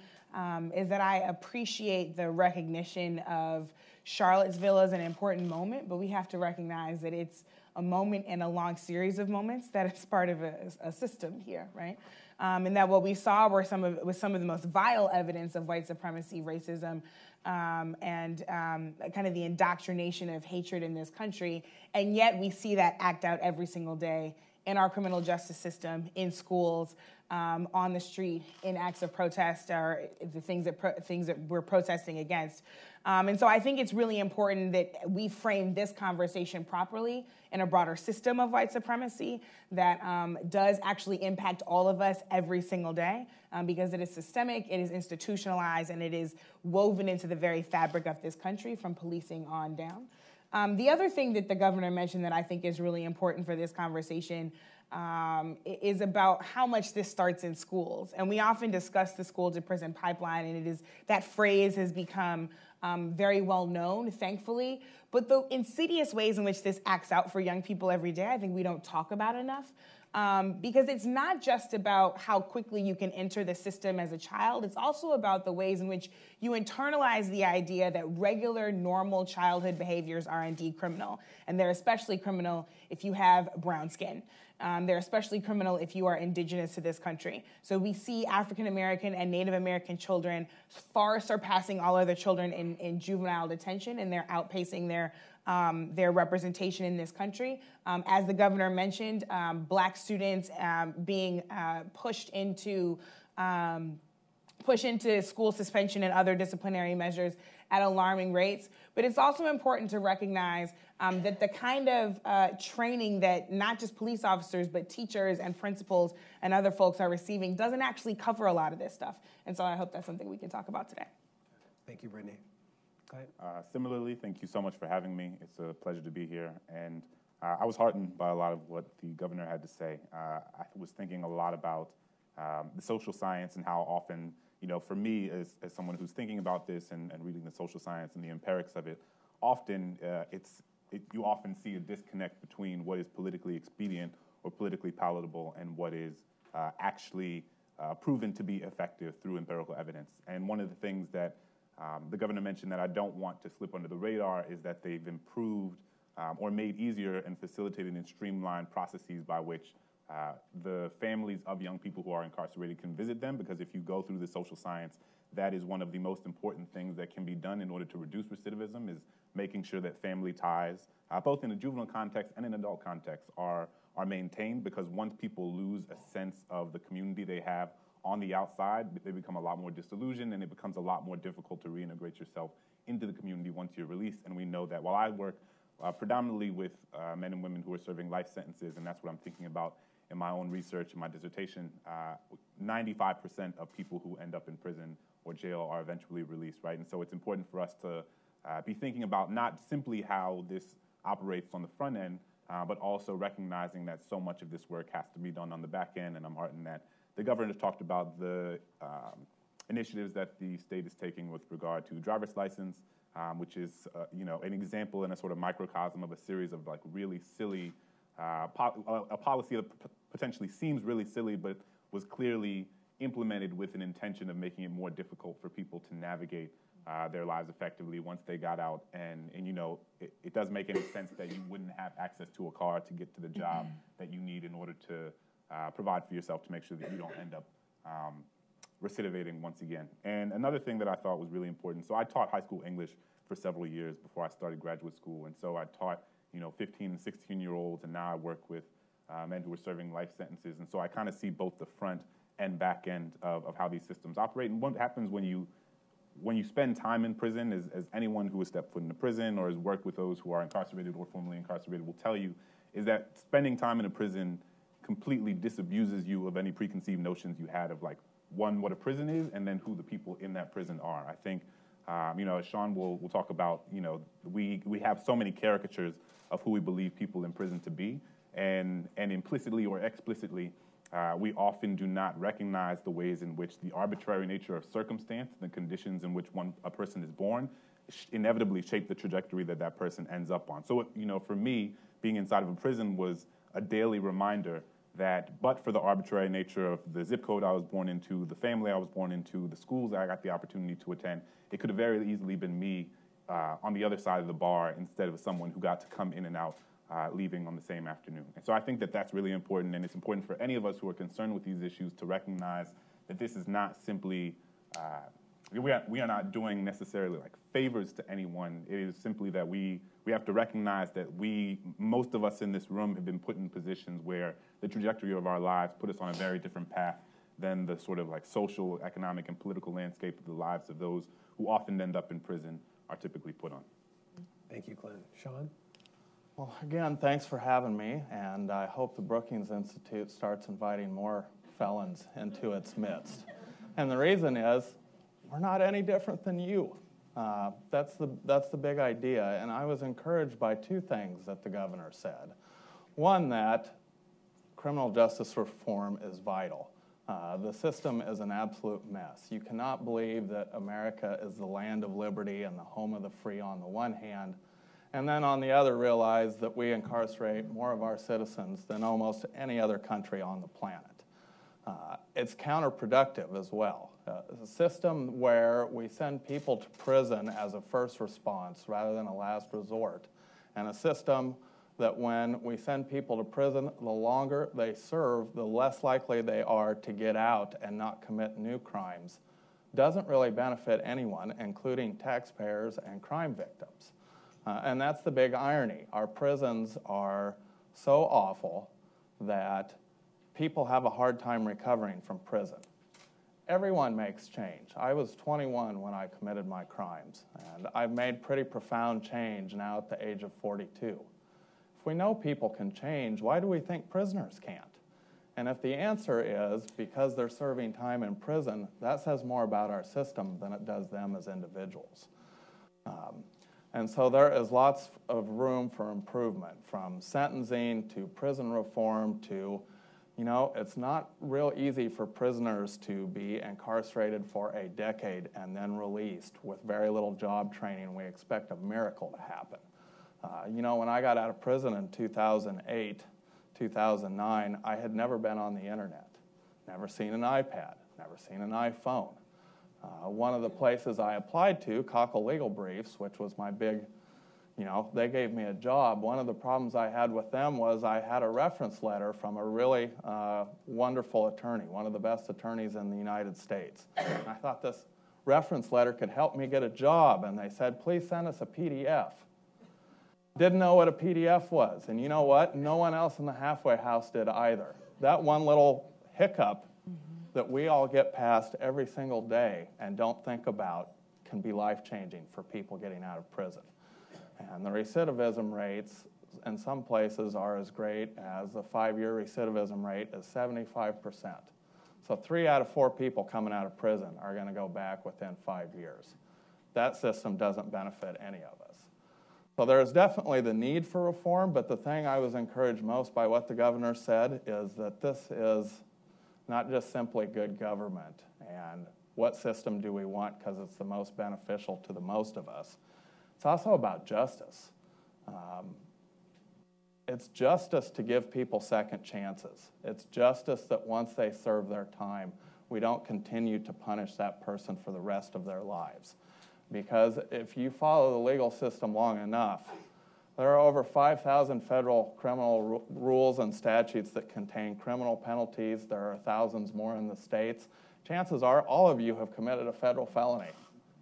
S4: is that I appreciate the recognition of Charlottesville as an important moment, but we have to recognize that it's a moment in a long series of moments that is part of a system here, right? And that what we saw was some of the most vile evidence of white supremacy, racism, and kind of the indoctrination of hatred in this country, and yet we see that act out every single day in our criminal justice system, in schools, on the street, in acts of protest, or the things that we're protesting against. And so I think it's really important that we frame this conversation properly in a broader system of white supremacy that does actually impact all of us every single day, because it is systemic, it is institutionalized, and it is woven into the very fabric of this country from policing on down. The other thing that the governor mentioned that I think is really important for this conversation is about how much this starts in schools. And we often discuss the school to prison pipeline, and that phrase has become very well known, thankfully. But the insidious ways in which this acts out for young people every day, I think we don't talk about enough. because it's not just about how quickly you can enter the system as a child. It's also about the ways in which you internalize the idea that regular, normal childhood behaviors are indeed criminal. And they're especially criminal if you have brown skin. They're especially criminal if you are indigenous to this country. So we see African American and Native American children far surpassing all other children in juvenile detention, and they're outpacing their representation in this country. As the governor mentioned, black students being pushed into school suspension and other disciplinary measures at alarming rates. But it's also important to recognize that the kind of training that not just police officers, but teachers and principals and other folks are receiving doesn't actually cover a lot of this stuff. And so I hope that's something we can talk about today.
S3: Thank you, Brittany. Go ahead.
S5: Similarly, thank you so much for having me. It's a pleasure to be here. And I was heartened by a lot of what the governor had to say. I was thinking a lot about the social science and how often, for me as someone who's thinking about this and reading the social science and the empirics of it, often you often see a disconnect between what is politically expedient or politically palatable and what is actually proven to be effective through empirical evidence. And one of the things that the governor mentioned that I don't want to slip under the radar is that they've improved or made easier and facilitated and streamlined processes by which the families of young people who are incarcerated can visit them, because if you go through the social science, that is one of the most important things that can be done in order to reduce recidivism, is making sure that family ties, both in a juvenile context and in adult context, are maintained, because once people lose a sense of the community they have on the outside, they become a lot more disillusioned, and it becomes a lot more difficult to reintegrate yourself into the community once you're released. And we know that while I work predominantly with men and women who are serving life sentences, and that's what I'm thinking about in my own research, in my dissertation, 95% of people who end up in prison or jail are eventually released, right? And so it's important for us to be thinking about not simply how this operates on the front end, but also recognizing that so much of this work has to be done on the back end. And I'm heartened that the governor talked about the initiatives that the state is taking with regard to driver's license, which is an example and a sort of microcosm of a series of like really silly, a policy that potentially seems really silly, but was clearly implemented with an intention of making it more difficult for people to navigate their lives effectively once they got out. And it doesn't make any sense that you wouldn't have access to a car to get to the job that you need in order to provide for yourself, to make sure that you don't end up recidivating once again. And another thing that I thought was really important, so I taught high school English for several years before I started graduate school. And so I taught 15 and 16-year-olds, and now I work with men who are serving life sentences. And so I kind of see both the front and back end of how these systems operate. And what happens when you spend time in prison, as anyone who has stepped foot into prison or has worked with those who are incarcerated or formerly incarcerated will tell you, is that spending time in a prison completely disabuses you of any preconceived notions you had of, like, one, what a prison is, and then who the people in that prison are. I think, as Sean will talk about, we have so many caricatures of who we believe people in prison to be, and implicitly or explicitly, we often do not recognize the ways in which the arbitrary nature of circumstance, the conditions in which a person is born, inevitably shape the trajectory that person ends up on. So, for me, being inside of a prison was a daily reminder that, but for the arbitrary nature of the zip code I was born into, the family I was born into, the schools that I got the opportunity to attend, it could have very easily been me on the other side of the bar instead of someone who got to come in and out, leaving on the same afternoon. And so I think that that's really important, and it's important for any of us who are concerned with these issues to recognize that this is not simply, we are not doing necessarily like favors to anyone. It is simply that we have to recognize that most of us in this room have been put in positions where the trajectory of our lives put us on a very different path than the sort of like social, economic, and political landscape of the lives of those who often end up in prison are typically put on.
S3: Thank you, Clint. Sean?
S6: Well, again, thanks for having me, and I hope the Brookings Institute starts inviting more felons into its midst. And the reason is, we're not any different than you. That's the big idea, and I was encouraged by two things that the governor said. One, that criminal justice reform is vital. The system is an absolute mess. You cannot believe that America is the land of liberty and the home of the free on the one hand, and then on the other realize that we incarcerate more of our citizens than almost any other country on the planet. It's counterproductive as well. It's a system where we send people to prison as a first response rather than a last resort, and a system that when we send people to prison, the longer they serve, the less likely they are to get out and not commit new crimes, doesn't really benefit anyone, including taxpayers and crime victims. And that's the big irony. Our prisons are so awful that people have a hard time recovering from prison. Everyone makes change. I was 21 when I committed my crimes, and I've made pretty profound change now at the age of 42. If we know people can change, why do we think prisoners can't? And if the answer is because they're serving time in prison, that says more about our system than it does them as individuals. And so there is lots of room for improvement, from sentencing to prison reform to, you know, it's not real easy for prisoners to be incarcerated for a decade and then released with very little job training. We expect a miracle to happen. You know, when I got out of prison in 2008, 2009, I had never been on the internet, never seen an iPad, never seen an iPhone. One of the places I applied to, Cockle Legal Briefs, which was my big, you know, they gave me a job. One of the problems I had with them was I had a reference letter from a really wonderful attorney, one of the best attorneys in the United States. And I thought this reference letter could help me get a job, and they said, please send us a PDF. Didn't know what a PDF was, and you know what? No one else in the halfway house did either. That one little hiccup that we all get past every single day and don't think about can be life-changing for people getting out of prison. And the recidivism rates in some places are as great as the 5-year recidivism rate is 75%. So 3 out of 4 people coming out of prison are going to go back within 5 years. That system doesn't benefit any of us. So there is definitely the need for reform, but the thing I was encouraged most by what the governor said is that this is not just simply good government and what system do we want because it's the most beneficial to the most of us. It's also about justice. It's justice to give people second chances. It's justice that once they serve their time, we don't continue to punish that person for the rest of their lives. Because if you follow the legal system long enough, there are over 5,000 federal criminal rules and statutes that contain criminal penalties. There are thousands more in the states. Chances are all of you have committed a federal felony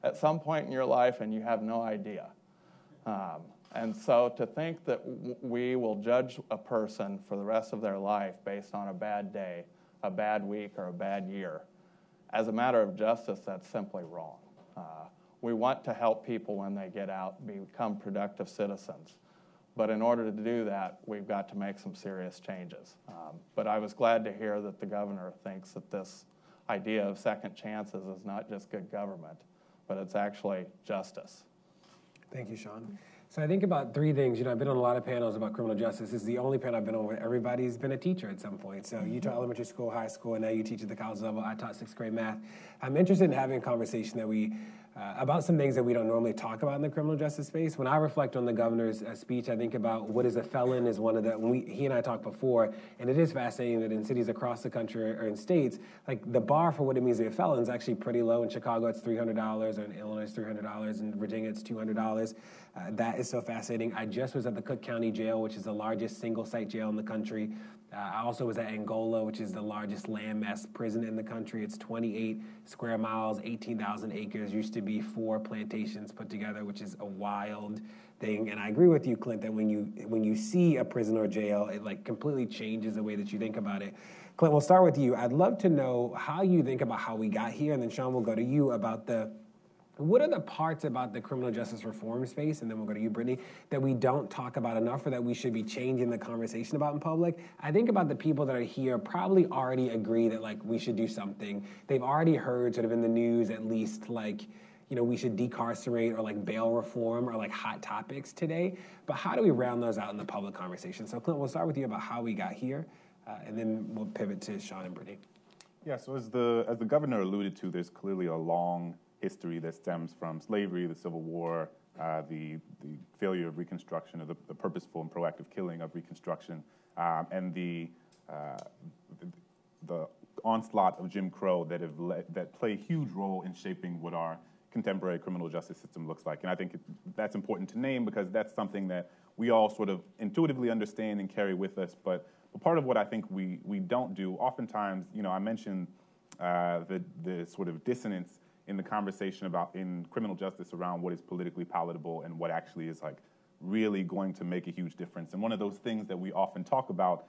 S6: at some point in your life and you have no idea. And so to think that we will judge a person for the rest of their life based on a bad day, a bad week, or a bad year, as a matter of justice, that's simply wrong. We want to help people when they get out become productive citizens. But in order to do that, we've got to make some serious changes. But I was glad to hear that the governor thinks that this idea of second chances is not just good government, but it's actually justice.
S3: Thank you, Sean. So I think about 3 things. You know, I've been on a lot of panels about criminal justice. This is the only panel I've been on where everybody's been a teacher at some point. So you taught elementary school, high school, and now you teach at the college level. I taught 6th grade math. I'm interested in having a conversation that about some things that we don't normally talk about in the criminal justice space. When I reflect on the governor's speech, I think about what is a felon is one of the, he and I talked before, and it is fascinating that in cities across the country or in states, like the bar for what it means to be a felon is actually pretty low. In Chicago, it's $300, or in Illinois, it's $300, in Virginia, it's $200. That is so fascinating. I just was at the Cook County Jail, which is the largest single-site jail in the country. I also was at Angola, which is the largest landmass prison in the country. It's 28 square miles, 18,000 acres. Used to be 4 plantations put together, which is a wild thing. And I agree with you, Clint, that when you see a prison or jail, it like completely changes the way that you think about it. Clint, we'll start with you. I'd love to know how you think about how we got here, and then Sean, we'll go to you about what are the parts about the criminal justice reform space, and then we'll go to you, Brittany, that we don't talk about enough or that we should be changing the conversation about in public? I think about the people that are here probably already agree that like we should do something. They've already heard sort of in the news at least like, you know, we should decarcerate or like bail reform or like hot topics today. But how do we round those out in the public conversation? So Clint, we'll start with you about how we got here, and then we'll pivot to Sean and Brittany.
S5: Yeah, so as the governor alluded to, there's clearly a long history that stems from slavery, the Civil War, the failure of Reconstruction, or the purposeful and proactive killing of Reconstruction, and the onslaught of Jim Crow that play a huge role in shaping what our contemporary criminal justice system looks like. And I think that's important to name, because that's something that we all sort of intuitively understand and carry with us. But part of what I think we don't do, oftentimes, I mentioned the sort of dissonance in the conversation in criminal justice around what is politically palatable and what actually is like really going to make a huge difference. And one of those things that we often talk about,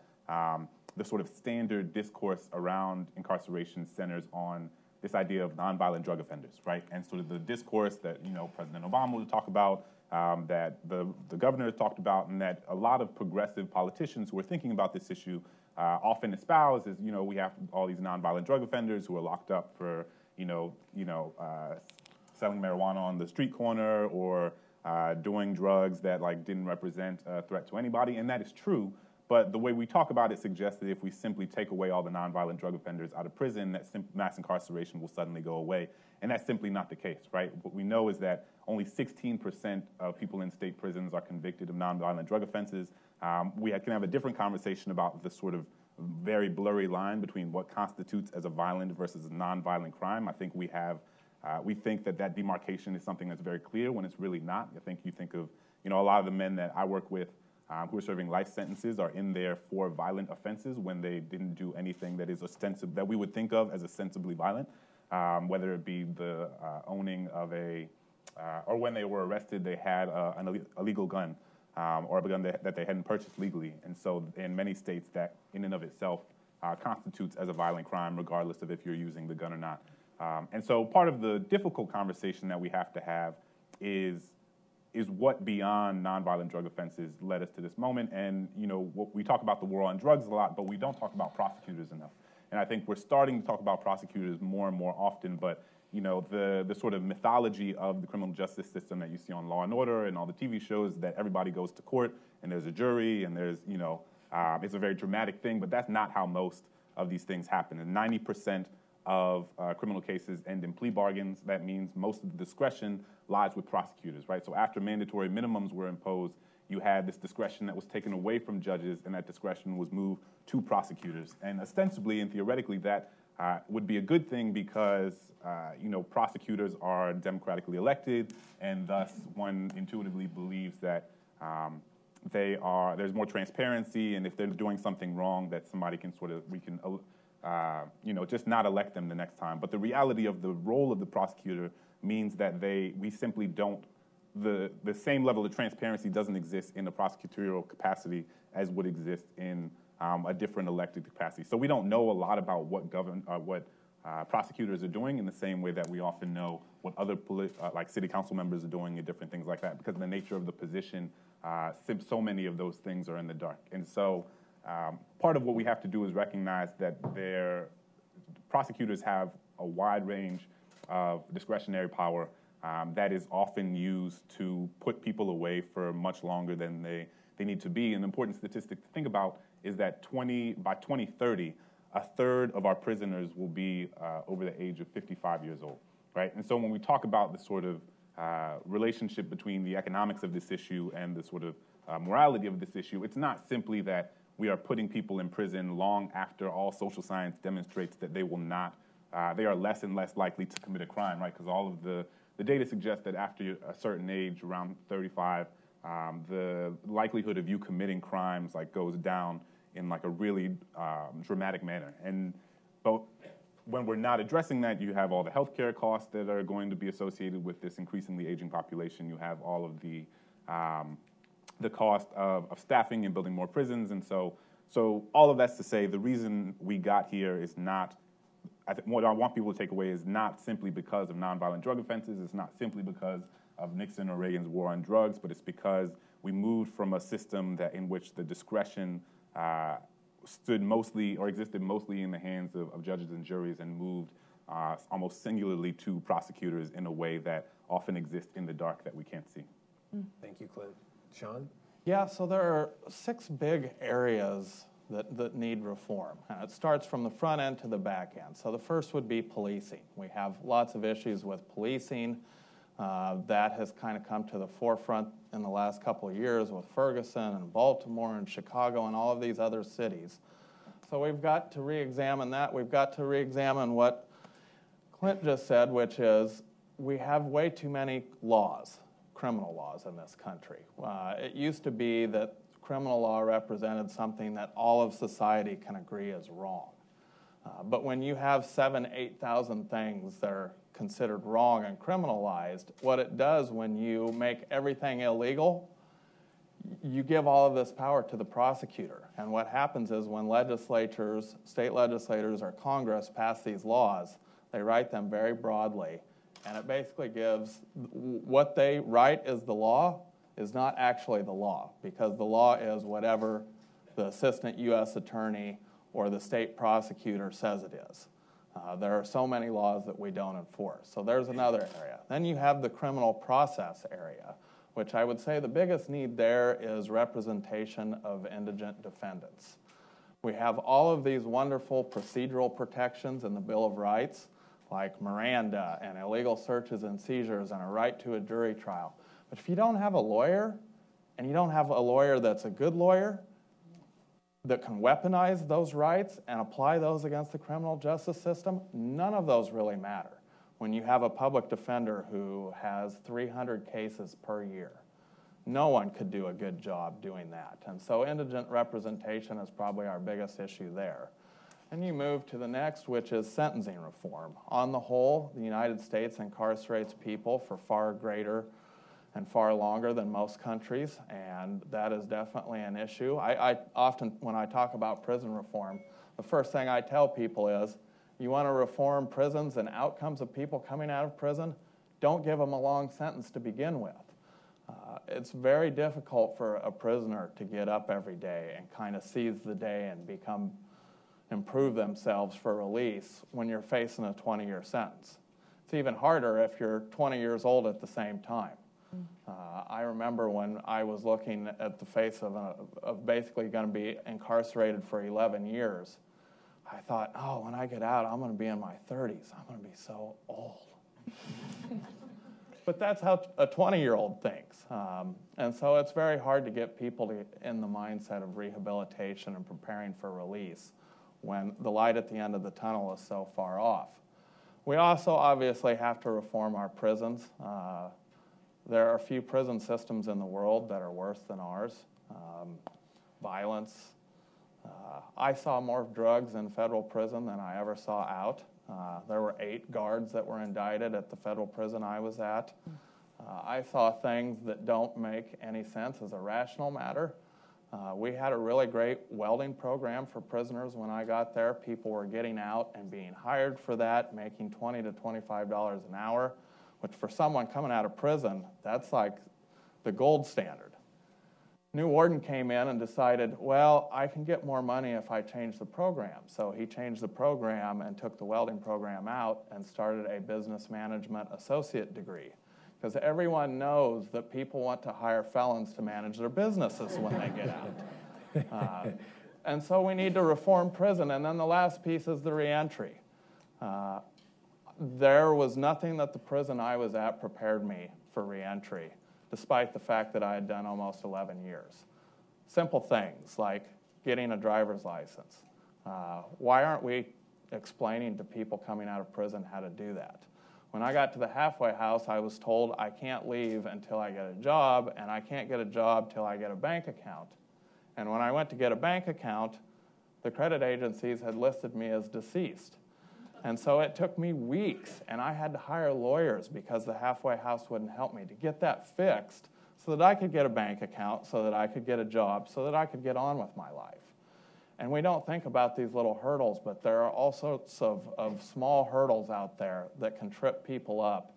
S5: the sort of standard discourse around incarceration, centers on this idea of nonviolent drug offenders, right? And sort of the discourse that President Obama would talk about, that the governor has talked about, and that a lot of progressive politicians who are thinking about this issue often espouse is, we have all these nonviolent drug offenders who are locked up for, selling marijuana on the street corner, or doing drugs that didn't represent a threat to anybody, and that is true. But the way we talk about it suggests that if we simply take away all the nonviolent drug offenders out of prison, that mass incarceration will suddenly go away. And that's simply not the case, right? What we know is that only 16% of people in state prisons are convicted of nonviolent drug offenses. We can have a different conversation about the sort of very blurry line between what constitutes as a violent versus a nonviolent crime. I think we think that demarcation is something that's very clear when it's really not. I think you think of, a lot of the men that I work with who are serving life sentences are in there for violent offenses when they didn't do anything that is ostensible, that we would think of as ostensibly violent, whether it be the owning of or when they were arrested, they had an illegal gun, or a gun that they hadn't purchased legally. And so in many states, that in and of itself constitutes as a violent crime, regardless of if you're using the gun or not. And so part of the difficult conversation that we have to have is what beyond nonviolent drug offenses led us to this moment. And we talk about the war on drugs a lot, but we don't talk about prosecutors enough. And I think we're starting to talk about prosecutors more and more often, but the sort of mythology of the criminal justice system that you see on Law and Order and all the TV shows, that everybody goes to court and there's a jury and there's, it's a very dramatic thing, but that's not how most of these things happen. And 90% of criminal cases end in plea bargains. That means most of the discretion lies with prosecutors, right? So after mandatory minimums were imposed, you had this discretion that was taken away from judges, and that discretion was moved to prosecutors. And ostensibly and theoretically, that would be a good thing because, prosecutors are democratically elected, and thus one intuitively believes that there's more transparency, and if they're doing something wrong, that somebody can just not elect them the next time. But the reality of the role of the prosecutor means that we simply don't, the same level of transparency doesn't exist in the prosecutorial capacity as would exist in a different elected capacity. So we don't know a lot about what prosecutors are doing in the same way that we often know what other like city council members are doing and different things like that, because of the nature of the position, so many of those things are in the dark. And so part of what we have to do is recognize that prosecutors have a wide range of discretionary power that is often used to put people away for much longer than they need to be. An important statistic to think about is that by 2030, a third of our prisoners will be over the age of 55 years old, right? And so when we talk about the sort of relationship between the economics of this issue and the sort of morality of this issue, it's not simply that we are putting people in prison long after all social science demonstrates that they will not, they are less and less likely to commit a crime, right? Because all of the data suggests that after a certain age, around 35, the likelihood of you committing crimes goes down in a really dramatic manner. But when we're not addressing that, you have all the healthcare costs that are going to be associated with this increasingly aging population. You have all of the cost of staffing and building more prisons. And so all of that's to say, the reason we got here is not, what I want people to take away is not simply because of nonviolent drug offenses. It's not simply because of Nixon or Reagan's war on drugs, but it's because we moved from a system in which the discretion stood mostly or existed mostly in the hands of judges and juries, and moved almost singularly to prosecutors in a way that often exists in the dark that we can't see.
S3: Thank you, Clint. Sean?
S6: Yeah, so there are 6 big areas that need reform. And it starts from the front end to the back end. So the first would be policing. We have lots of issues with policing. That has kind of come to the forefront in the last couple of years with Ferguson and Baltimore and Chicago and all of these other cities. So we've got to re-examine that. We've got to re-examine what Clint just said, which is we have way too many laws, criminal laws in this country. It used to be that criminal law represented something that all of society can agree is wrong. But when you have 7,000 to 8,000 things that are considered wrong and criminalized, what it does when you make everything illegal, you give all of this power to the prosecutor. And what happens is when legislatures, state legislators or Congress pass these laws, they write them very broadly. And it basically gives what they write as the law is not actually the law, because the law is whatever the assistant U.S. attorney or the state prosecutor says it is. There are so many laws that we don't enforce. So there's another area. Then you have the criminal process area, which I would say the biggest need there is representation of indigent defendants. We have all of these wonderful procedural protections in the Bill of Rights, like Miranda and illegal searches and seizures and a right to a jury trial. But if you don't have a lawyer, and you don't have a lawyer that's a good lawyer, that can weaponize those rights and apply those against the criminal justice system, none of those really matter. When you have a public defender who has 300 cases per year, no one could do a good job doing that. And so indigent representation is probably our biggest issue there. And you move to the next, which is sentencing reform. On the whole, the United States incarcerates people for far greater and far longer than most countries, and that is definitely an issue. I often, when I talk about prison reform, the first thing I tell people is, you want to reform prisons and outcomes of people coming out of prison? Don't give them a long sentence to begin with. It's very difficult for a prisoner to get up every day and kind of seize the day and improve themselves for release when you're facing a 20-year sentence. It's even harder if you're 20 years old at the same time. I remember when I was looking at the face of basically going to be incarcerated for 11 years, I thought, oh, when I get out, I'm going to be in my 30s. I'm going to be so old. But that's how a 20-year-old thinks. And so it's very hard to get people in the mindset of rehabilitation and preparing for release when the light at the end of the tunnel is so far off. We also obviously have to reform our prisons. There are a few prison systems in the world that are worse than ours. Violence. I saw more drugs in federal prison than I ever saw out. There were 8 guards that were indicted at the federal prison I was at. I saw things that don't make any sense as a rational matter. We had a really great welding program for prisoners when I got there. People were getting out and being hired for that, making $20 to $25 an hour, which for someone coming out of prison, that's like the gold standard. New warden came in and decided, well, I can get more money if I change the program. So he changed the program and took the welding program out and started a business management associate degree. Because everyone knows that people want to hire felons to manage their businesses when they get out. And so we need to reform prison. And then the last piece is the reentry. There was nothing that the prison I was at prepared me for reentry, despite the fact that I had done almost 11 years. Simple things like getting a driver's license. Why aren't we explaining to people coming out of prison how to do that? When I got to the halfway house, I was told I can't leave until I get a job, and I can't get a job till I get a bank account. And when I went to get a bank account, the credit agencies had listed me as deceased. And so it took me weeks, and I had to hire lawyers because the halfway house wouldn't help me to get that fixed so that I could get a bank account, so that I could get a job, so that I could get on with my life. And we don't think about these little hurdles, but there are all sorts of small hurdles out there that can trip people up.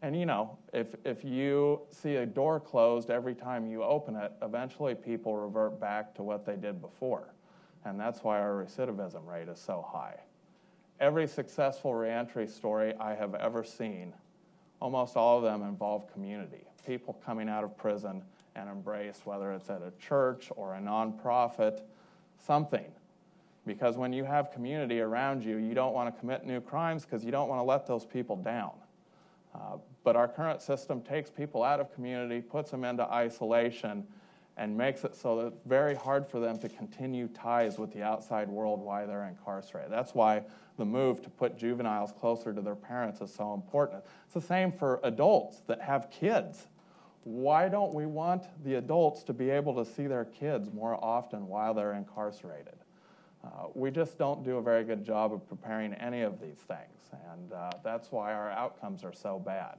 S6: And you know, if you see a door closed every time you open it, eventually people revert back to what they did before. And that's why our recidivism rate is so high. Every successful reentry story I have ever seen, almost all of them involve community. People coming out of prison and embrace, whether it's at a church or a nonprofit, something. Because when you have community around you, you don't want to commit new crimes because you don't want to let those people down. But our current system takes people out of community, puts them into isolation, and makes it so that it's very hard for them to continue ties with the outside world while they're incarcerated. That's why the move to put juveniles closer to their parents is so important. It's the same for adults that have kids. Why don't we want the adults to be able to see their kids more often while they're incarcerated? We just don't do a very good job of preparing any of these things, and that's why our outcomes are so bad.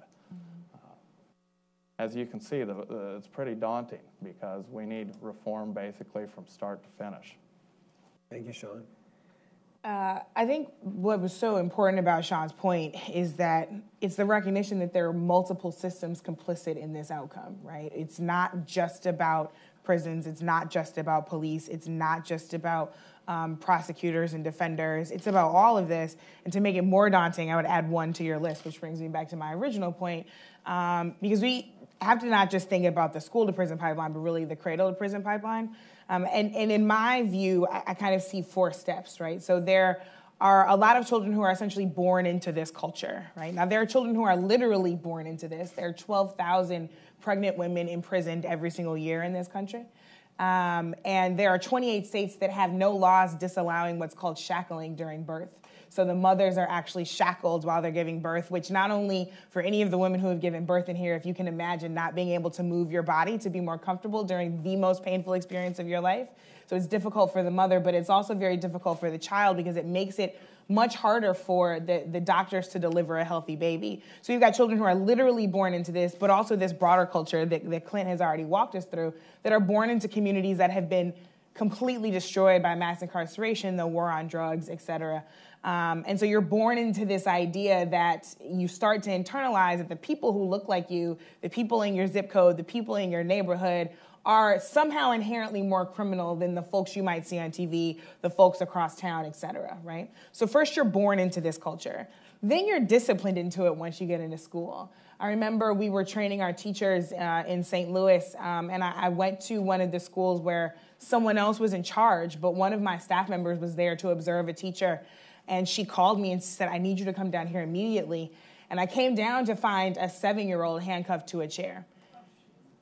S6: As you can see, it's pretty daunting because we need reform basically from start to finish.
S3: Thank you, Sean.
S4: I think what was so important about Sean's point is that it's the recognition that there are multiple systems complicit in this outcome, right? It's not just about prisons. It's not just about police. It's not just about prosecutors and defenders. It's about all of this. And to make it more daunting, I would add one to your list, which brings me back to my original point, because we have to not just think about the school-to-prison pipeline, but really the cradle-to-prison pipeline. And in my view, I kind of see 4 steps, right? So there are a lot of children who are essentially born into this culture, right? Now, there are children who are literally born into this. There are 12,000 pregnant women imprisoned every single year in this country. And there are 28 states that have no laws disallowing what's called shackling during birth. So the mothers are actually shackled while they're giving birth, which not only for any of the women who have given birth in here, if you can imagine not being able to move your body to be more comfortable during the most painful experience of your life. So it's difficult for the mother, but it's also very difficult for the child because it makes it much harder for the doctors to deliver a healthy baby. So you've got children who are literally born into this, but also this broader culture that Clint has already walked us through, that are born into communities that have been completely destroyed by mass incarceration, the war on drugs, et cetera. And so you're born into this idea that you start to internalize that the people who look like you, the people in your zip code, the people in your neighborhood are somehow inherently more criminal than the folks you might see on TV, the folks across town, et cetera, right? So first you're born into this culture. Then you're disciplined into it once you get into school. I remember we were training our teachers in St. Louis, and I went to one of the schools where someone else was in charge, but one of my staff members was there to observe a teacher. And she called me and said, I need you to come down here immediately. And I came down to find a 7-year-old handcuffed to a chair.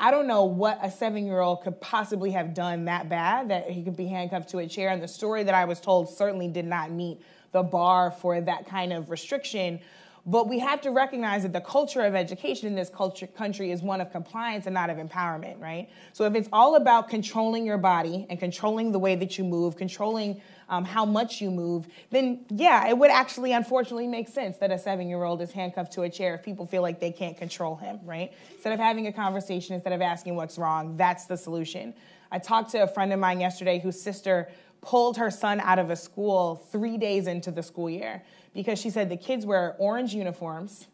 S4: I don't know what a 7-year-old could possibly have done that bad that he could be handcuffed to a chair. And the story that I was told certainly did not meet the bar for that kind of restriction. But we have to recognize that the culture of education in this country is one of compliance and not of empowerment, right? So if it's all about controlling your body and controlling the way that you move, controlling how much you move, then yeah, it would actually unfortunately make sense that a 7-year-old is handcuffed to a chair if people feel like they can't control him, right? Instead of having a conversation, instead of asking what's wrong, that's the solution. I talked to a friend of mine yesterday whose sister pulled her son out of a school 3 days into the school year because she said the kids wear orange uniforms,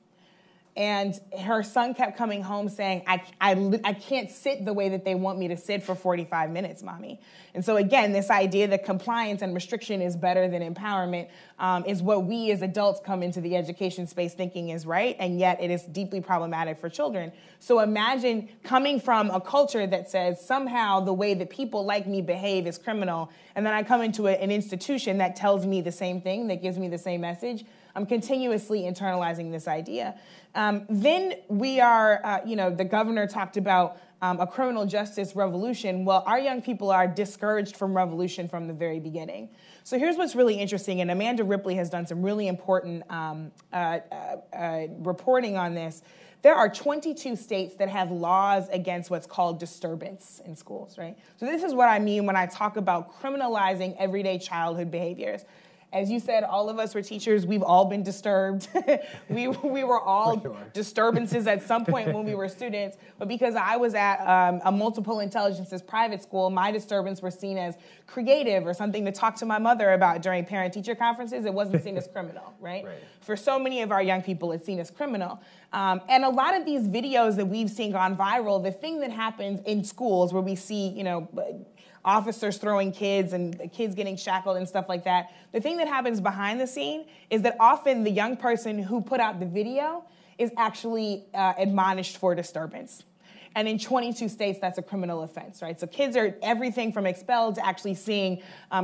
S4: and her son kept coming home saying, I can't sit the way that they want me to sit for 45 minutes, Mommy. And so again, this idea that compliance and restriction is better than empowerment is what we as adults come into the education space thinking is right, and yet it is deeply problematic for children. So imagine coming from a culture that says somehow the way that people like me behave is criminal, and then I come into an institution that tells me the same thing, that gives me the same message. I'm continuously internalizing this idea. Then we are, the governor talked about a criminal justice revolution. Well, our young people are discouraged from revolution from the very beginning. So here's what's really interesting, and Amanda Ripley has done some really important reporting on this. There are 22 states that have laws against what's called disturbance in schools, right? So this is what I mean when I talk about criminalizing everyday childhood behaviors. As you said, all of us were teachers. We've all been disturbed. we were all disturbances at some point when we were students. But because I was at a multiple intelligences private school, my disturbance were seen as creative or something to talk to my mother about during parent-teacher conferences. It wasn't seen as criminal, right? For so many of our young people, it's seen as criminal. And a lot of these videos that we've seen gone viral, the thing that happens in schools where we see, officers throwing kids and kids getting shackled and stuff like that. The thing that happens behind the scene is that often the young person who put out the video is actually admonished for disturbance. And in 22 states, that's a criminal offense, right? So kids are everything from expelled to actually seeing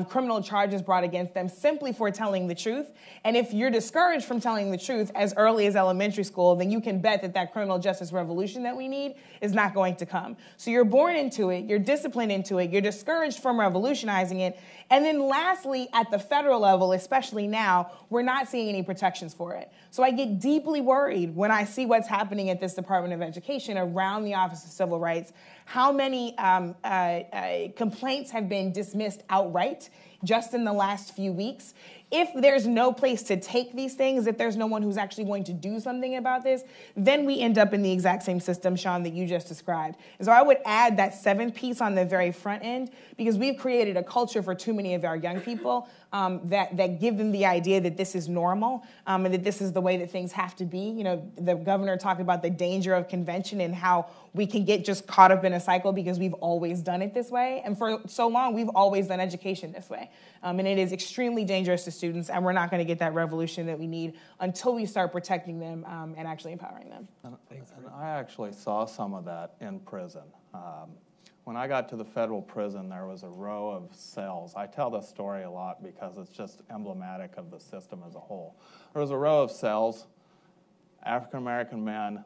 S4: criminal charges brought against them simply for telling the truth. And if you're discouraged from telling the truth as early as elementary school, then you can bet that that criminal justice revolution that we need is not going to come. So you're born into it, you're disciplined into it, you're discouraged from revolutionizing it. And then lastly, at the federal level, especially now, we're not seeing any protections for it. So I get deeply worried when I see what's happening at this Department of Education around the Office of Civil Rights, how many complaints have been dismissed outright just in the last few weeks. If there's no place to take these things, if there's no one who's actually going to do something about this, then we end up in the exact same system, Sean, that you just described. And so I would add that seventh piece on the very front end, because we've created a culture for too many of our young people that give them the idea that this is normal and that this is the way that things have to be. You know, the governor talked about the danger of convention and how we can get just caught up in a cycle because we've always done it this way. And for so long, we've always done education this way. And it is extremely dangerous to students, and we're not going to get that revolution that we need until we start protecting them and actually empowering them.
S6: And I actually saw some of that in prison. When I got to the federal prison, there was a row of cells. I tell this story a lot because it's just emblematic of the system as a whole. There was a row of cells, African-American men.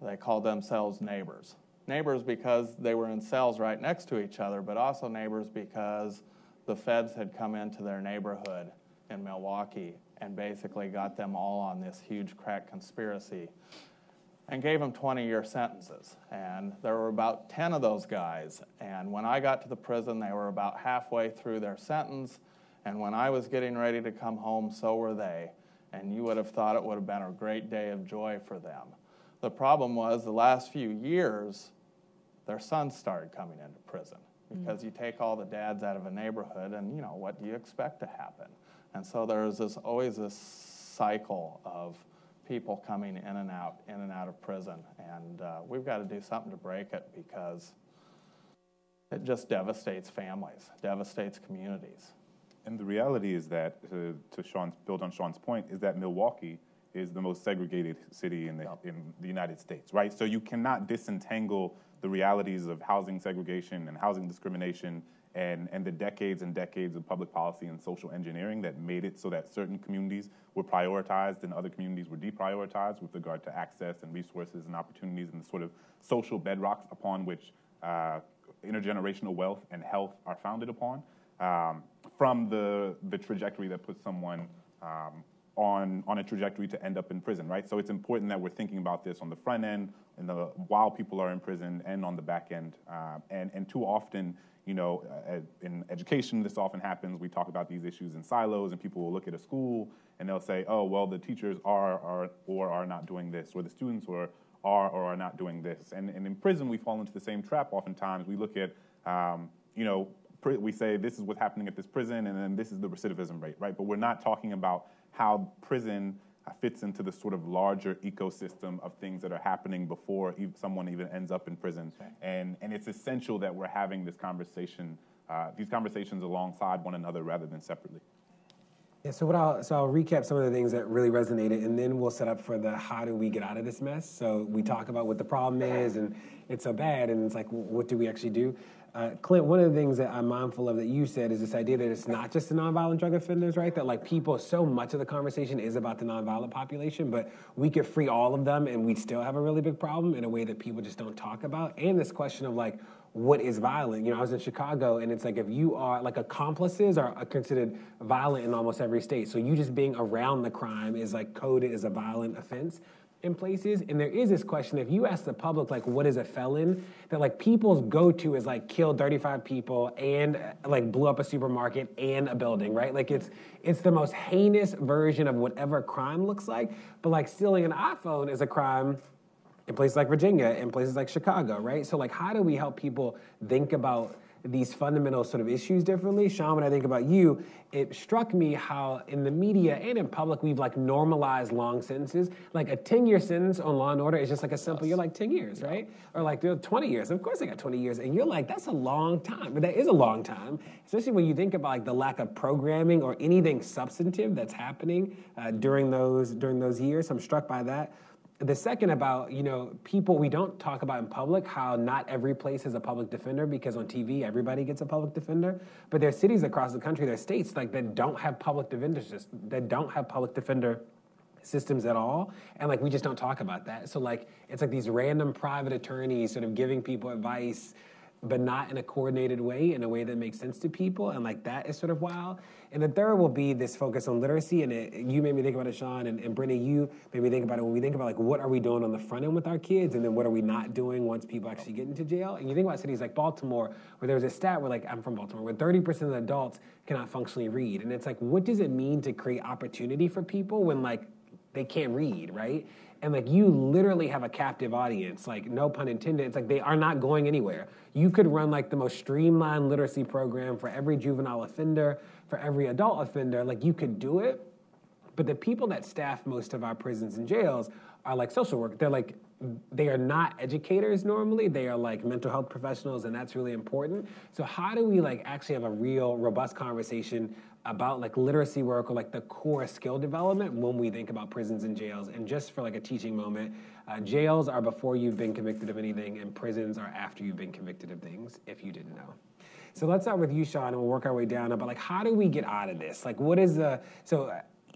S6: They called themselves neighbors. Neighbors because they were in cells right next to each other, but also neighbors because the feds had come into their neighborhood in Milwaukee and basically got them all on this huge crack conspiracy and gave them 20-year sentences. And there were about 10 of those guys. And when I got to the prison, they were about halfway through their sentence. And when I was getting ready to come home, so were they. And you would have thought it would have been a great day of joy for them. The problem was the last few years, their sons started coming into prison because you take all the dads out of a neighborhood and, you know, what do you expect to happen? And so there's always this cycle of people coming in and out of prison. And we've got to do something to break it because it just devastates families, devastates communities.
S5: And the reality is that, to build on Sean's point, is that Milwaukee is the most segregated city in the United States, right? So you cannot disentangle the realities of housing segregation and housing discrimination and the decades and decades of public policy and social engineering that made it so that certain communities were prioritized and other communities were deprioritized with regard to access and resources and opportunities and the sort of social bedrocks upon which intergenerational wealth and health are founded upon, from the trajectory that puts someone on a trajectory to end up in prison, right? So it's important that we're thinking about this on the front end, while people are in prison, and on the back end. And too often, you know, in education, this often happens. We talk about these issues in silos, and people will look at a school and they'll say, oh, well, the teachers are not doing this, or the students are not doing this. And in prison, we fall into the same trap oftentimes. We look at, you know, we say this is what's happening at this prison, and then this is the recidivism rate, right? But we're not talking about how prison fits into the sort of larger ecosystem of things that are happening before someone even ends up in prison. And it's essential that we're having this conversation, these conversations alongside one another rather than separately.
S3: Yeah, so I'll recap some of the things that really resonated, and then we'll set up for the how do we get out of this mess. So we talk about what the problem is, and it's so bad, and it's like, what do we actually do? Clint, one of the things that I'm mindful of that you said is this idea that it's not just the nonviolent drug offenders, right? That like people, so much of the conversation is about the nonviolent population, but we could free all of them and we'd still have a really big problem in a way that people just don't talk about. And this question of like, what is violent? You know, I was in Chicago, and it's like if you are, like accomplices are considered violent in almost every state. So you just being around the crime is like coded as a violent offense in places. And there is this question, if you ask the public, like, what is a felon? That like people's go-to is like killed 35 people and like blew up a supermarket and a building, right? Like it's the most heinous version of whatever crime looks like. But like stealing an iPhone is a crime in places like Virginia, in places like Chicago, right? So like, how do we help people think about these fundamental sort of issues differently? Sean, when I think about you, it struck me how in the media and in public, we've like normalized long sentences. Like a 10-year sentence on Law & Order is just like a simple, you're like 10 years, right? Or like 20 years. Of course I got 20 years. And you're like, that's a long time. But that is a long time, especially when you think about like the lack of programming or anything substantive that's happening during those years. So I'm struck by that. The second about, people, we don't talk about in public how not every place has a public defender, because on TV, everybody gets a public defender. But there are cities across the country, there are states that don't have public defenders, that don't have public defender systems at all. And we just don't talk about that. So it's these random private attorneys sort of giving people advice, but not in a coordinated way, in a way that makes sense to people. And that is sort of wild. And the third will be this focus on literacy. And you made me think about it, Sean, and Brittany, you made me think about it when we think about what are we doing on the front end with our kids, and then what are we not doing once people actually get into jail. And you think about cities like Baltimore, where there was a stat where I'm from Baltimore, where 30% of the adults cannot functionally read. And it's what does it mean to create opportunity for people when they can't read, right? And you literally have a captive audience, no pun intended. It's they are not going anywhere. You could run the most streamlined literacy program for every juvenile offender, for every adult offender. You could do it, but the people that staff most of our prisons and jails are social work. They are not educators normally. They are mental health professionals, and that's really important. So how do we actually have a real robust conversation about literacy work, or the core skill development when we think about prisons and jails? And just for a teaching moment, jails are before you've been convicted of anything, and prisons are after you've been convicted of things, if you didn't know. So let's start with you, Sean, and we'll work our way down. But how do we get out of this? What is the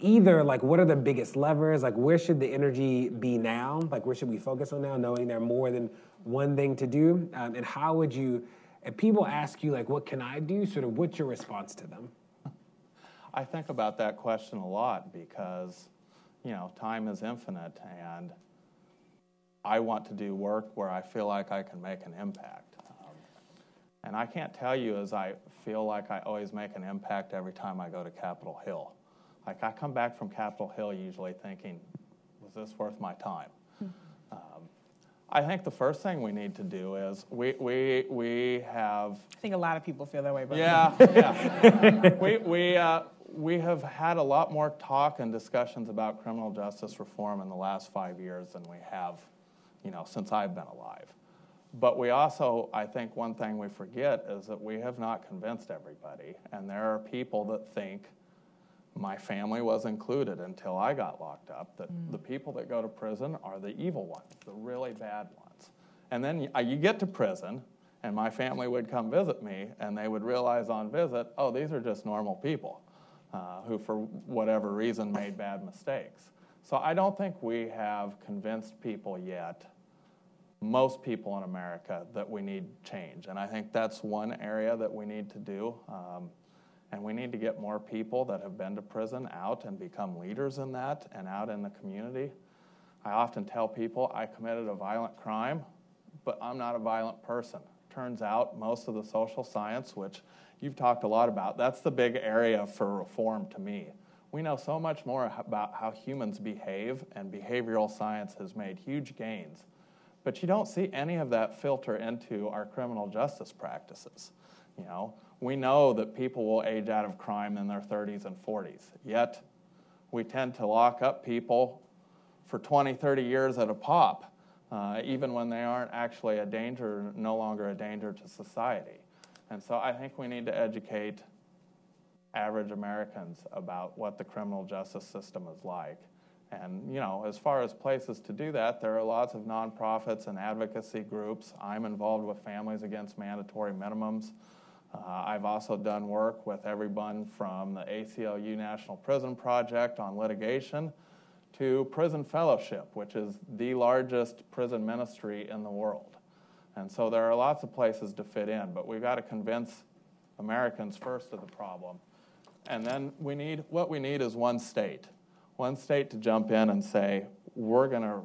S3: either what are the biggest levers? Where should the energy be now? Where should we focus on now, knowing there are more than one thing to do? And how would you, if people ask you what can I do? Sort of what's your response to them?
S6: I think about that question a lot because, time is infinite, and I want to do work where I feel like I can make an impact. And I can't tell you as I feel like I always make an impact every time I go to Capitol Hill. I come back from Capitol Hill usually thinking, was this worth my time? I think the first thing we need to do is we have...
S4: I think a lot of people feel that way. But
S6: yeah. We have had a lot more talk and discussions about criminal justice reform in the last 5 years than we have, since I've been alive. But we also, I think one thing we forget is that we have not convinced everybody. And there are people that think, my family was included until I got locked up, that the people that go to prison are the evil ones, the really bad ones. And then you get to prison, and my family would come visit me, and they would realize on visit, oh, these are just normal people who, for whatever reason, made bad mistakes. So I don't think we have convinced people yet, most people in America, that we need change. And I think that's one area that we need to do. And we need to get more people that have been to prison out and become leaders in that and out in the community. I often tell people I committed a violent crime, but I'm not a violent person. Turns out most of the social science, which you've talked a lot about, that's the big area for reform to me. We know so much more about how humans behave, and behavioral science has made huge gains. But you don't see any of that filter into our criminal justice practices. We know that people will age out of crime in their 30s and 40s, yet we tend to lock up people for 20, 30 years at a pop, even when they aren't actually a danger, no longer a danger to society. And so I think we need to educate average Americans about what the criminal justice system is like. And, as far as places to do that, there are lots of nonprofits and advocacy groups. I'm involved with Families Against Mandatory Minimums. I've also done work with everyone from the ACLU National Prison Project on litigation to Prison Fellowship, which is the largest prison ministry in the world. And so there are lots of places to fit in, but we've got to convince Americans first of the problem. And then what we need is one state to jump in and say, we're going to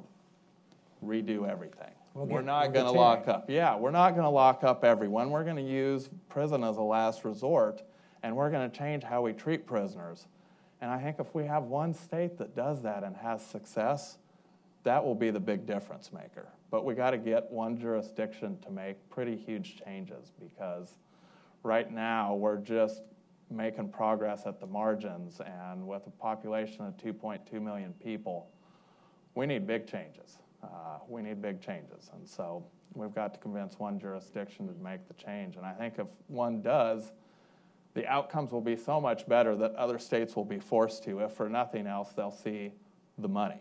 S6: redo everything. We're not going to lock up. Yeah, we're not going to lock up everyone. We're going to use prison as a last resort, and we're going to change how we treat prisoners. And I think if we have one state that does that and has success, that will be the big difference maker. But we got to get one jurisdiction to make pretty huge changes, because right now we're just making progress at the margins, and with a population of 2.2 million people, we need big changes. And so we've got to convince one jurisdiction to make the change. And I think if one does, the outcomes will be so much better that other states will be forced to. If for nothing else, they'll see the money.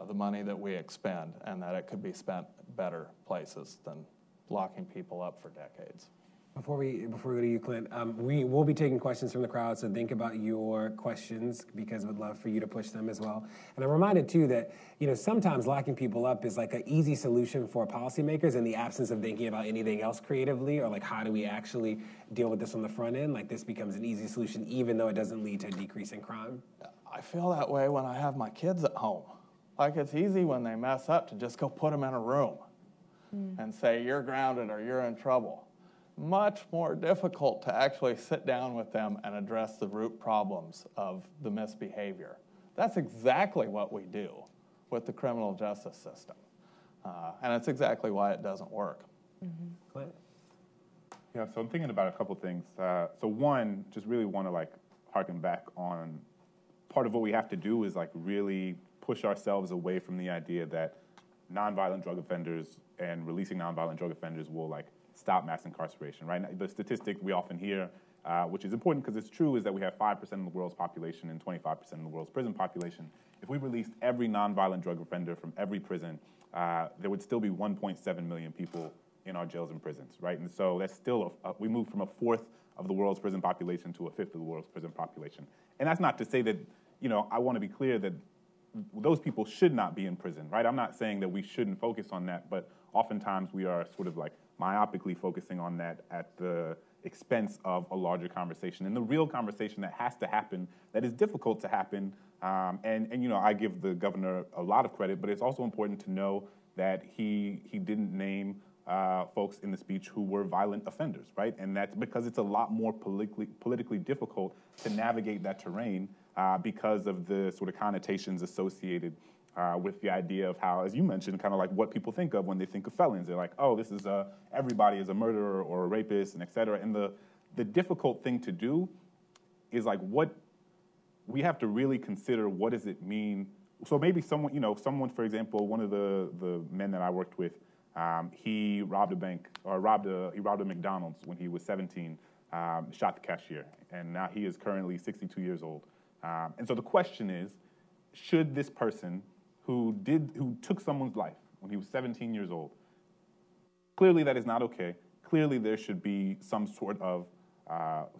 S6: the money that we expend, and that it could be spent better places than locking people up for decades.
S3: Before we go to you, Clint, we will be taking questions from the crowd, so think about your questions because we'd love for you to push them as well. And I'm reminded too that sometimes locking people up is like an easy solution for policymakers in the absence of thinking about anything else creatively, or like how do we actually deal with this on the front end? Like this becomes an easy solution even though it doesn't lead to a decrease in crime.
S6: I feel that way when I have my kids at home. Like it's easy when they mess up to just go put them in a room and say you're grounded or you're in trouble. Much more difficult to actually sit down with them and address the root problems of the misbehavior. That's exactly what we do with the criminal justice system. And it's exactly why it doesn't work.
S3: Clint?
S5: Yeah, so I'm thinking about a couple things. So one, just really want to harken back on part of what we have to do is really push ourselves away from the idea that nonviolent drug offenders and releasing nonviolent drug offenders will stop mass incarceration, right? The statistic we often hear, which is important because it's true, is that we have 5% of the world's population and 25% of the world's prison population. If we released every nonviolent drug offender from every prison, there would still be 1.7 million people in our jails and prisons, right? And so that's still, we moved from a fourth of the world's prison population to a fifth of the world's prison population. And that's not to say that, I want to be clear that those people should not be in prison, right? I'm not saying that we shouldn't focus on that, but oftentimes we are sort of myopically focusing on that at the expense of a larger conversation. And the real conversation that has to happen, that is difficult to happen, and I give the governor a lot of credit, but it's also important to know that he didn't name folks in the speech who were violent offenders, right? And that's because it's a lot more politically difficult to navigate that terrain because of the sort of connotations associated with the idea of how, as you mentioned, kind of what people think of when they think of felons. They're like, oh, this is everybody is a murderer or a rapist, and et cetera. And the difficult thing to do is what we have to really consider. What does it mean? So maybe someone, for example, one of the men that I worked with, he robbed a bank or he robbed a McDonald's when he was 17, shot the cashier, and now he is currently 62 years old. And so the question is, should this person who took someone's life when he was 17 years old, clearly that is not okay. Clearly there should be some sort of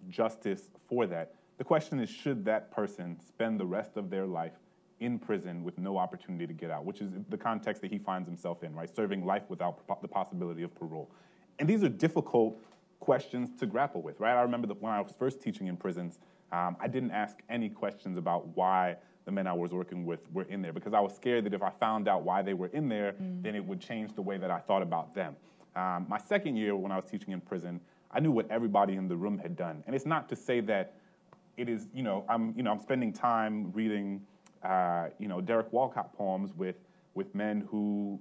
S5: justice for that. The question is, should that person spend the rest of their life in prison with no opportunity to get out, which is the context that he finds himself in, right? Serving life without the possibility of parole. And these are difficult questions to grapple with, right? I remember that when I was first teaching in prisons, I didn't ask any questions about why the men I was working with were in there, because I was scared that if I found out why they were in there, then it would change the way that I thought about them. My second year when I was teaching in prison, I knew what everybody in the room had done. And it's not to say that it is, I'm spending time reading, Derek Walcott poems with men who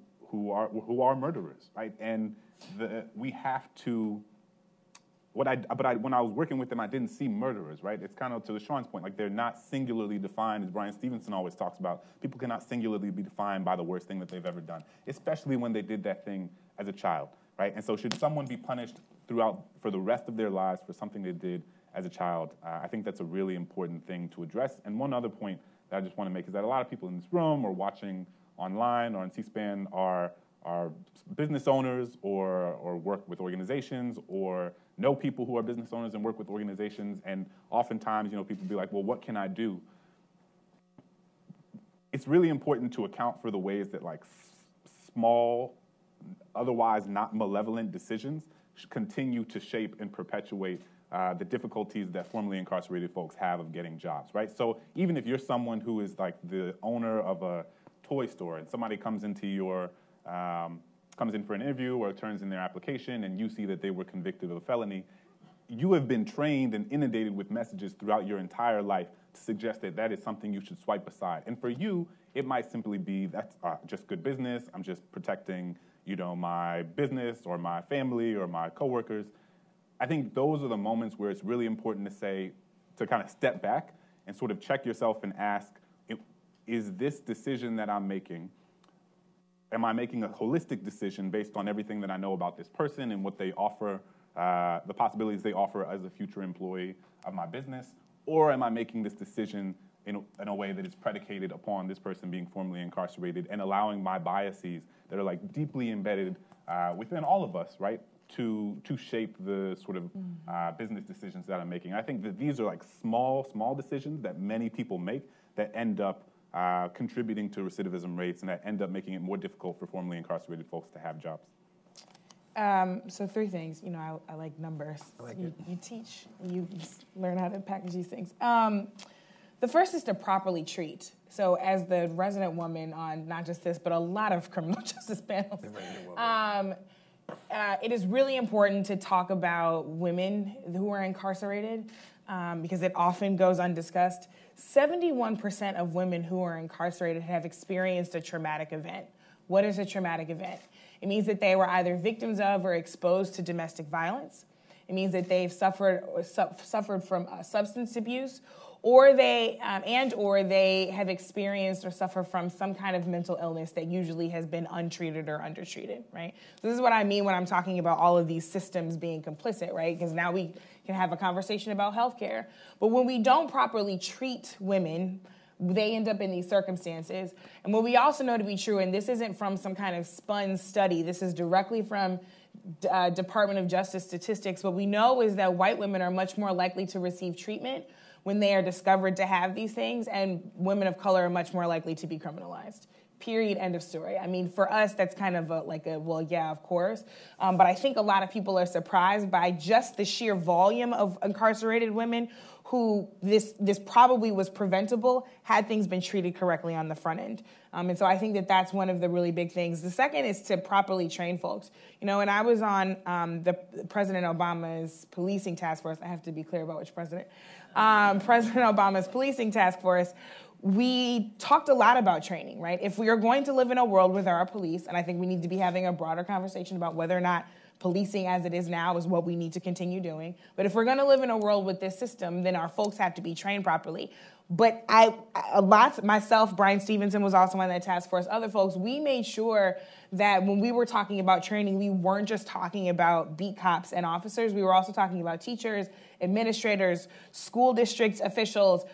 S5: are murderers, right? And we have to. When I was working with them, I didn't see murderers, right? It's kind of to Sean's point, they're not singularly defined, as Brian Stevenson always talks about. People cannot singularly be defined by the worst thing that they've ever done, especially when they did that thing as a child, right? And so should someone be punished for the rest of their lives for something they did as a child? I think that's a really important thing to address. And one other point that I just want to make is that a lot of people in this room or watching online or on C-SPAN are business owners or work with organizations or know people who are business owners and work with organizations. And oftentimes, people be like, well, what can I do? It's really important to account for the ways that small, otherwise not malevolent decisions continue to shape and perpetuate the difficulties that formerly incarcerated folks have of getting jobs, right? So even if you're someone who is the owner of a toy store and somebody comes into your comes in for an interview or turns in their application and you see that they were convicted of a felony, you have been trained and inundated with messages throughout your entire life to suggest that that is something you should swipe aside. And for you, it might simply be that's just good business. I'm just protecting, my business or my family or my coworkers. I think those are the moments where it's really important to kind of step back and sort of check yourself and ask, is this decision that I'm making, am I making a holistic decision based on everything that I know about this person and what they offer, the possibilities they offer as a future employee of my business? Or am I making this decision in a way that is predicated upon this person being formally incarcerated, and allowing my biases that are like deeply embedded within all of us, right, to shape the sort of business decisions that I'm making. I think that these are like small decisions that many people make that end up contributing to recidivism rates and that end up making it more difficult for formerly incarcerated folks to have jobs.
S4: So 3 things. You know, I like numbers. You teach. You just learn how to package these things. The first is to properly treat. So as the resident woman on not just this, but a lot of criminal justice panels, it is really important to talk about women who are incarcerated because it often goes undiscussed. 71% of women who are incarcerated have experienced a traumatic event. What is a traumatic event? It means that they were either victims of or exposed to domestic violence. It means that they've suffered from substance abuse, or they have experienced or suffer from some kind of mental illness that usually has been untreated or undertreated, right? So this is what I mean when I'm talking about all of these systems being complicit, right? Because now we can have a conversation about healthcare. But when we don't properly treat women, they end up in these circumstances. And what we also know to be true, and this isn't from some kind of spun study, this is directly from Department of Justice statistics, what we know is that white women are much more likely to receive treatment when they are discovered to have these things, and women of color are much more likely to be criminalized. Period, end of story. I mean, for us, that's kind of well, yeah, of course. But I think a lot of people are surprised by just the sheer volume of incarcerated women who this probably was preventable had things been treated correctly on the front end. And so I think that that's one of the really big things. The second is to properly train folks. You know, when I was on the President Obama's policing task force, I have to be clear about which president, President Obama's policing task force, we talked a lot about training, right? If we are going to live in a world with our police, and I think we need to be having a broader conversation about whether or not policing as it is now is what we need to continue doing. But if we're going to live in a world with this system, then our folks have to be trained properly. But myself, Brian Stevenson was also on that task force, other folks, we made sure that when we were talking about training, we weren't just talking about beat cops and officers. We were also talking about teachers, administrators, school district officials,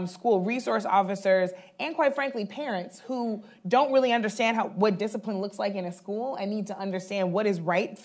S4: school resource officers, and quite frankly, parents who don't really understand what discipline looks like in a school and need to understand what is right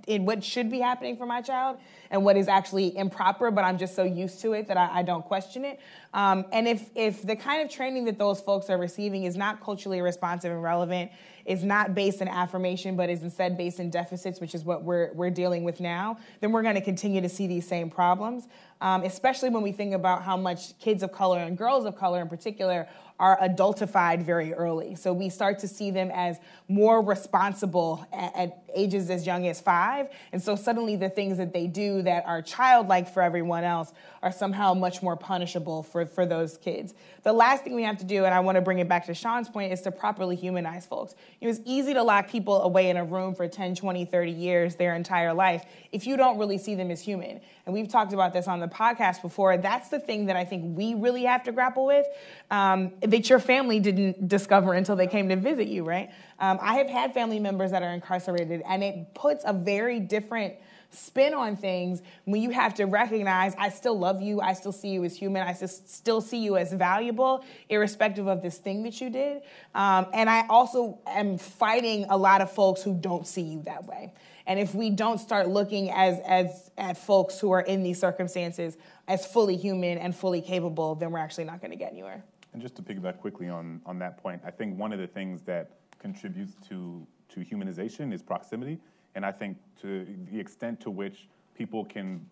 S4: and what should be happening for my child and what is actually improper, but I'm just so used to it that I don't question it. And if the kind of training that those folks are receiving is not culturally responsive and relevant, is not based in affirmation, but is instead based in deficits, which is what we're dealing with now, then we're going to continue to see these same problems, especially when we think about how much kids of color and girls of color in particular are adultified very early. So we start to see them as more responsible at ages as young as 5. And so suddenly the things that they do that are childlike for everyone else are somehow much more punishable for those kids. The last thing we have to do, and I want to bring it back to Sean's point, is to properly humanize folks. It's easy to lock people away in a room for 10, 20, 30 years, their entire life, if you don't really see them as human. And we've talked about this on the podcast before. That's the thing that I think we really have to grapple with, that your family didn't discover until they came to visit you, right? I have had family members that are incarcerated, and it puts a very different spin on things when you have to recognize, I still love you, I still see you as human, I still see you as valuable, irrespective of this thing that you did. And I also am fighting a lot of folks who don't see you that way. And if we don't start looking at folks who are in these circumstances as fully human and fully capable, then we're actually not going to get anywhere.
S5: And just to piggyback quickly on that point, I think one of the things that contributes to humanization is proximity. And I think to the extent to which people can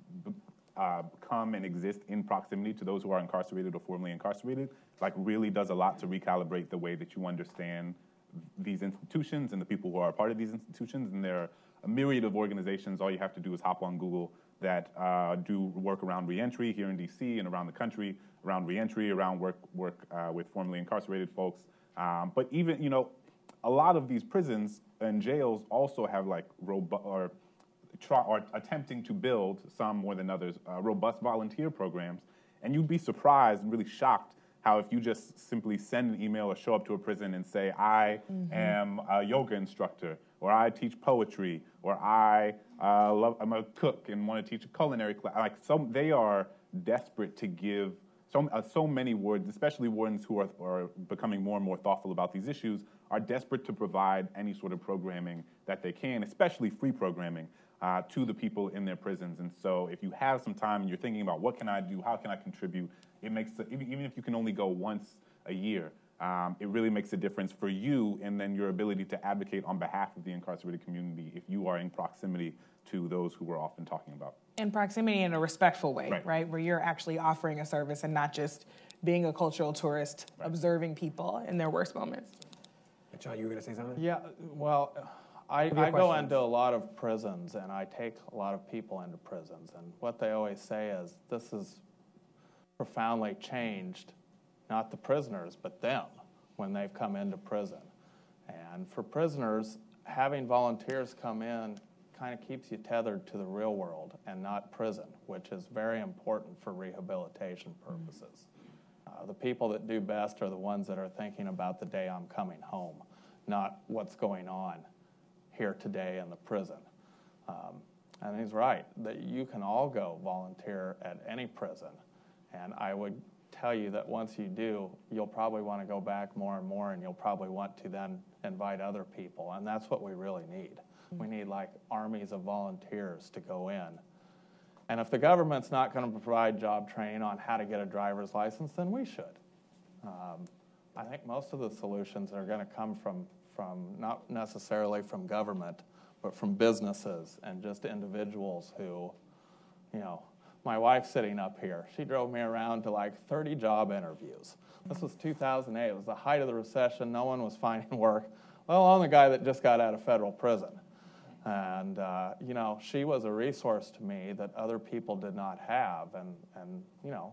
S5: come and exist in proximity to those who are incarcerated or formerly incarcerated, like really does a lot to recalibrate the way that you understand these institutions and the people who are a part of these institutions. And there are a myriad of organizations. All you have to do is hop on Google that do work around reentry here in DC and around the country, around reentry, around work with formerly incarcerated folks. But even, you know, a lot of these prisons and jails also have like are attempting to build, some more than others, robust volunteer programs. And you'd be surprised and really shocked how if you just simply send an email or show up to a prison and say, I am a yoga instructor, or I teach poetry, or I'm a cook and want to teach a culinary class, they are desperate to give so many wardens, especially wardens who are becoming more and more thoughtful about these issues, are desperate to provide any sort of programming that they can, especially free programming, to the people in their prisons. And so if you have some time and you're thinking about what can I do, how can I contribute, it makes, even if you can only go once a year, it really makes a difference for you and then your ability to advocate on behalf of the incarcerated community if you are in proximity to those who we're often talking about.
S4: In proximity in a respectful way, right? Where you're actually offering a service and not just being a cultural tourist, observing people in their worst moments.
S3: John, you were going to say something?
S6: Yeah, well, I go into a lot of prisons and I take a lot of people into prisons, and what they always say is this has profoundly changed not the prisoners but them when they've come into prison. And for prisoners, having volunteers come in kind of keeps you tethered to the real world and not prison, which is very important for rehabilitation purposes. The people that do best are the ones that are thinking about the day I'm coming home, not what's going on here today in the prison. And he's right, that you can all go volunteer at any prison. And I would tell you that once you do, you'll probably want to go back more and more, and you'll probably want to then invite other people. And that's what we really need. We need like armies of volunteers to go in. And if the government's not going to provide job training on how to get a driver's license, then we should. I think most of the solutions are going to come from not necessarily from government, but from businesses and just individuals who, you know, my wife's sitting up here. She drove me around to like 30 job interviews. This was 2008. It was the height of the recession. No one was finding work. Well, I'm the guy that just got out of federal prison. And, you know, she was a resource to me that other people did not have. And you know,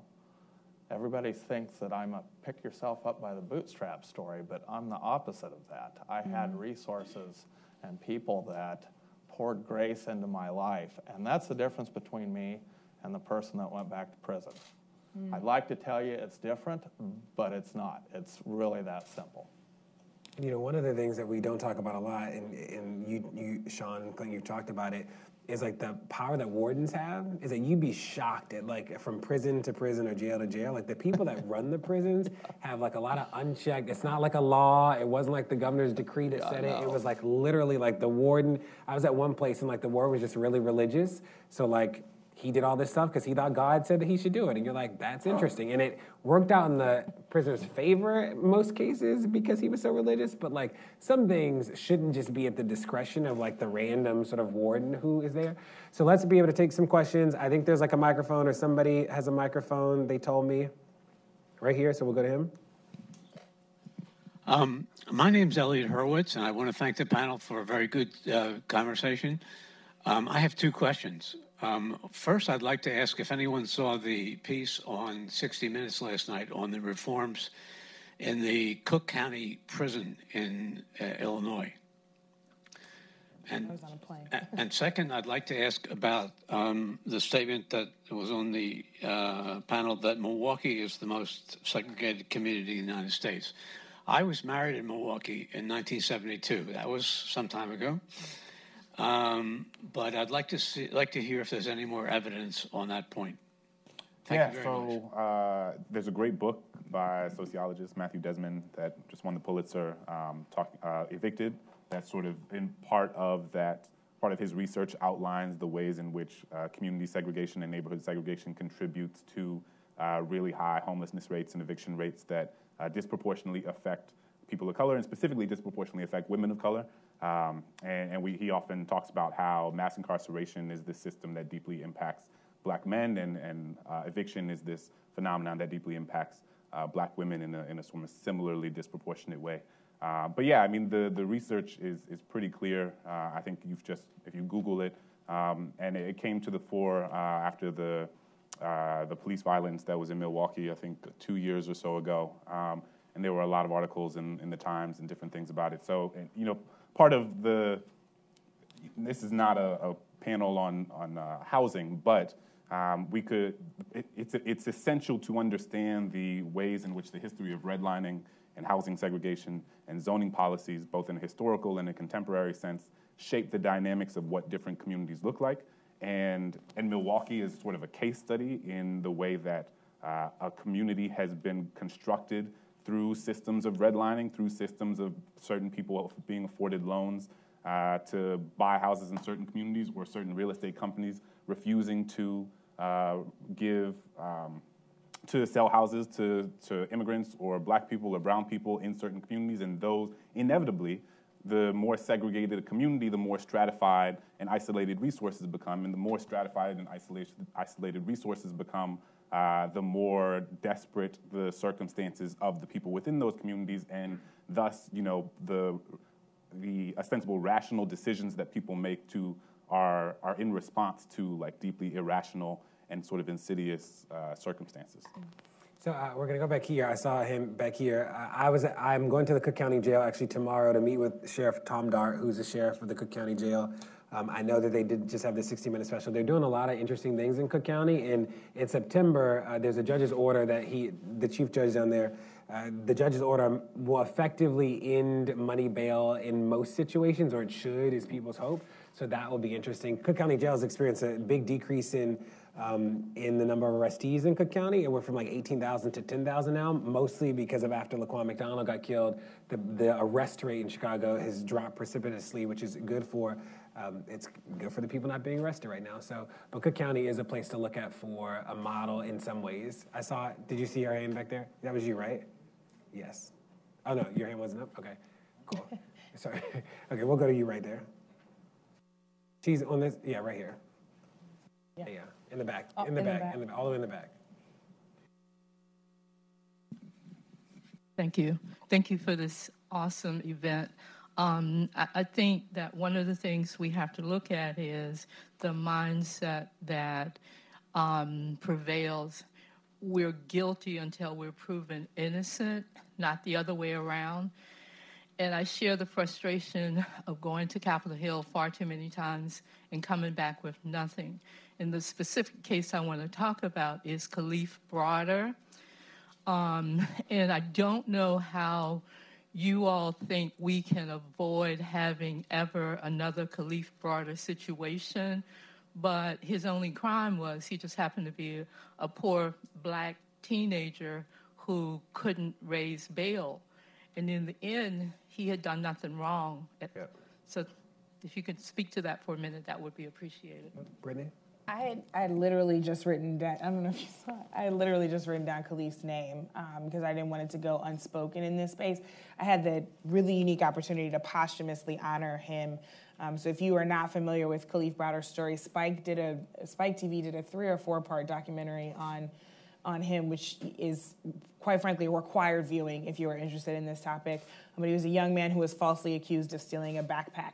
S6: everybody thinks that I'm a pick yourself up by the bootstrap story, but I'm the opposite of that. I had resources and people that poured grace into my life. And that's the difference between me and the person that went back to prison. I'd like to tell you it's different, but it's not. It's really that simple.
S3: You know, one of the things that we don't talk about a lot, and you Sean, you've talked about it, is like the power that wardens have, is that you'd be shocked at like from prison to prison or jail to jail, like the people that run the prisons have like a lot of unchecked, it's not like a law, it wasn't like the governor's decree that said it, it was like literally like the warden, I was at one place and like the warden was just really religious, so like he did all this stuff because he thought God said that he should do it. And you're like, that's interesting. And it worked out in the prisoner's favor in most cases because he was so religious. But like some things shouldn't just be at the discretion of like the random sort of warden who is there. So let's be able to take some questions. I think there's like a microphone or somebody has a microphone, they told me. Right here, so we'll go to him.
S7: My name's Elliot Hurwitz, and I want to thank the panel for a very good conversation. I have two questions. First, I'd like to ask if anyone saw the piece on 60 Minutes last night on the reforms in the Cook County prison in Illinois. And,
S4: I was on a plane.
S7: And second, I'd like to ask about the statement that was on the panel that Milwaukee is the most segregated community in the United States. I was married in Milwaukee in 1972. That was some time ago. But I'd like to hear if there's any more evidence on that point. Thank you very much.
S5: There's a great book by sociologist Matthew Desmond that just won the Pulitzer, Evicted. That's sort of in part of his research outlines the ways in which community segregation and neighborhood segregation contributes to really high homelessness rates and eviction rates that disproportionately affect people of color and specifically disproportionately affect women of color. He often talks about how mass incarceration is this system that deeply impacts black men, and eviction is this phenomenon that deeply impacts black women in a sort of similarly disproportionate way. But yeah, I mean, the research is pretty clear. I think if you Google it, and it came to the fore after the police violence that was in Milwaukee, I think 2 years or so ago. And there were a lot of articles in the Times and different things about it. So, you know, part of this is not a panel on housing, but it's essential to understand the ways in which the history of redlining and housing segregation and zoning policies, both in a historical and a contemporary sense, shape the dynamics of what different communities look like. And Milwaukee is sort of a case study in the way that A community has been constructed through systems of redlining, through systems of certain people being afforded loans to buy houses in certain communities, or certain real estate companies refusing to to sell houses to immigrants or black people or brown people in certain communities. And those, inevitably, the more segregated a community, the more stratified and isolated resources become. And the more stratified and isolated resources become, the more desperate the circumstances of the people within those communities, and thus, the ostensible rational decisions that people make are in response to like deeply irrational and sort of insidious circumstances.
S3: So we're going to go back here. I saw him back here. I'm going to the Cook County Jail actually tomorrow to meet with Sheriff Tom Dart, who's the sheriff of the Cook County Jail. I know that they did just have the 60-minute special. They're doing a lot of interesting things in Cook County. And in September, there's a judge's order that the chief judge down there, the judge's order will effectively end money bail in most situations, or it should, is people's hope. So that will be interesting. Cook County Jail has experienced a big decrease in the number of arrestees in Cook County. It went from like 18,000 to 10,000 now, mostly because of after Laquan McDonald got killed, the arrest rate in Chicago has dropped precipitously, which is good for it's good for the people not being arrested right now. So, but Cook County is a place to look at for a model in some ways. I saw, did you see your hand back there? That was you, right? Yes. Oh no, your hand wasn't up? Okay, cool. Sorry. Okay, we'll go to you right there. She's on this, yeah, right here. Yeah. In the back, all the way in the back.
S8: Thank you. Thank you for this awesome event. I think that one of the things we have to look at is the mindset that prevails. We're guilty until we're proven innocent, not the other way around. And I share the frustration of going to Capitol Hill far too many times and coming back with nothing. And the specific case I want to talk about is Khalif Broader. And I don't know how you all think we can avoid having ever another Khalif Broader situation, but his only crime was he just happened to be a poor black teenager who couldn't raise bail. And in the end, he had done nothing wrong. Yep. So if you could speak to that for a minute, that would be appreciated.
S3: Brittany?
S4: I had literally just written down, I don't know if you saw it, I had literally just written down Khalif's name because I didn't want it to go unspoken in this space. I had the really unique opportunity to posthumously honor him. So if you are not familiar with Khalif Broader's story, Spike TV did a 3 or 4 part documentary on him, which is, quite frankly, required viewing if you are interested in this topic. But he was a young man who was falsely accused of stealing a backpack.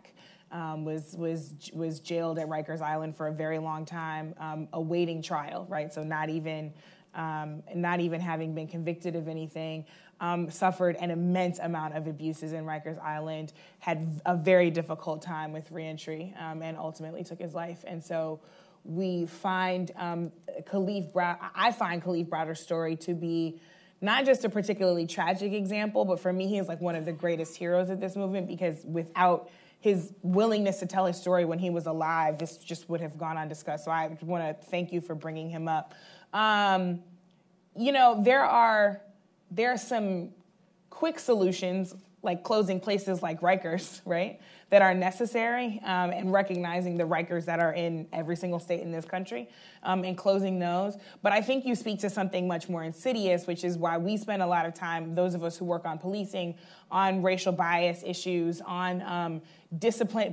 S4: Was jailed at Rikers Island for a very long time, awaiting trial, right? So not even having been convicted of anything, suffered an immense amount of abuses in Rikers Island, had a very difficult time with reentry, and ultimately took his life. And so we find I find Khalif Broader's story to be not just a particularly tragic example, but for me, he is like one of the greatest heroes of this movement, because without his willingness to tell his story when he was alive, this just would have gone undiscussed. So I want to thank you for bringing him up. There are some quick solutions, like closing places like Rikers, right, that are necessary, and recognizing the Rikers that are in every single state in this country, and closing those. But I think you speak to something much more insidious, which is why we spend a lot of time, those of us who work on policing, on racial bias issues, on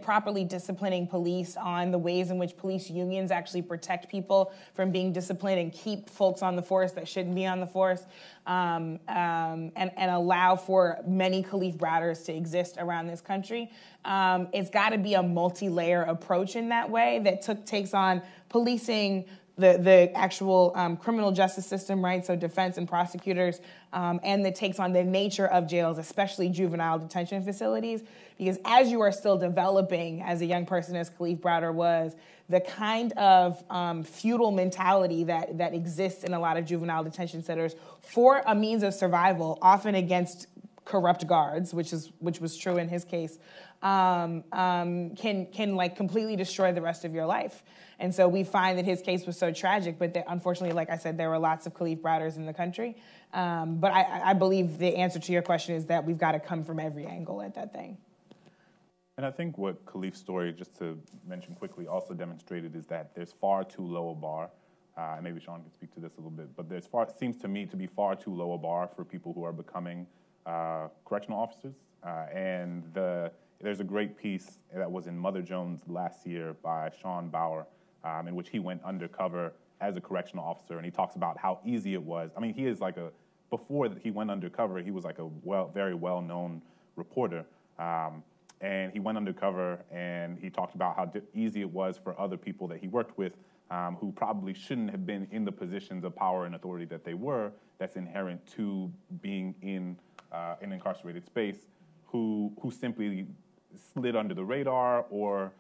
S4: properly disciplining police, on the ways in which police unions actually protect people from being disciplined and keep folks on the force that shouldn't be on the force, and allow for many Khalif Broaders to exist around this country. It's got to be a multi-layer approach in that way that takes on policing, the actual criminal justice system, right? So defense and prosecutors, and that takes on the nature of jails, especially juvenile detention facilities. Because as you are still developing as a young person, as Khalif Broader was, the kind of feudal mentality that exists in a lot of juvenile detention centers for a means of survival, often against corrupt guards, which was true in his case, can like completely destroy the rest of your life. And so we find that his case was so tragic, but unfortunately, like I said, there were lots of Khalif Browders in the country. But I believe the answer to your question is that we've got to come from every angle at that thing.
S5: And I think what Khalif's story, just to mention quickly, also demonstrated is that there's far too low a bar. And maybe Sean can speak to this a little bit, but it seems to me to be far too low a bar for people who are becoming correctional officers. And there's a great piece that was in Mother Jones last year by Sean Bauer, in which he went undercover as a correctional officer, and he talks about how easy it was. I mean, he is like before he went undercover, he was like a very well-known reporter. And he went undercover, and he talked about how easy it was for other people that he worked with who probably shouldn't have been in the positions of power and authority that they were, that's inherent to being in an incarcerated space, who simply slid under the radar, or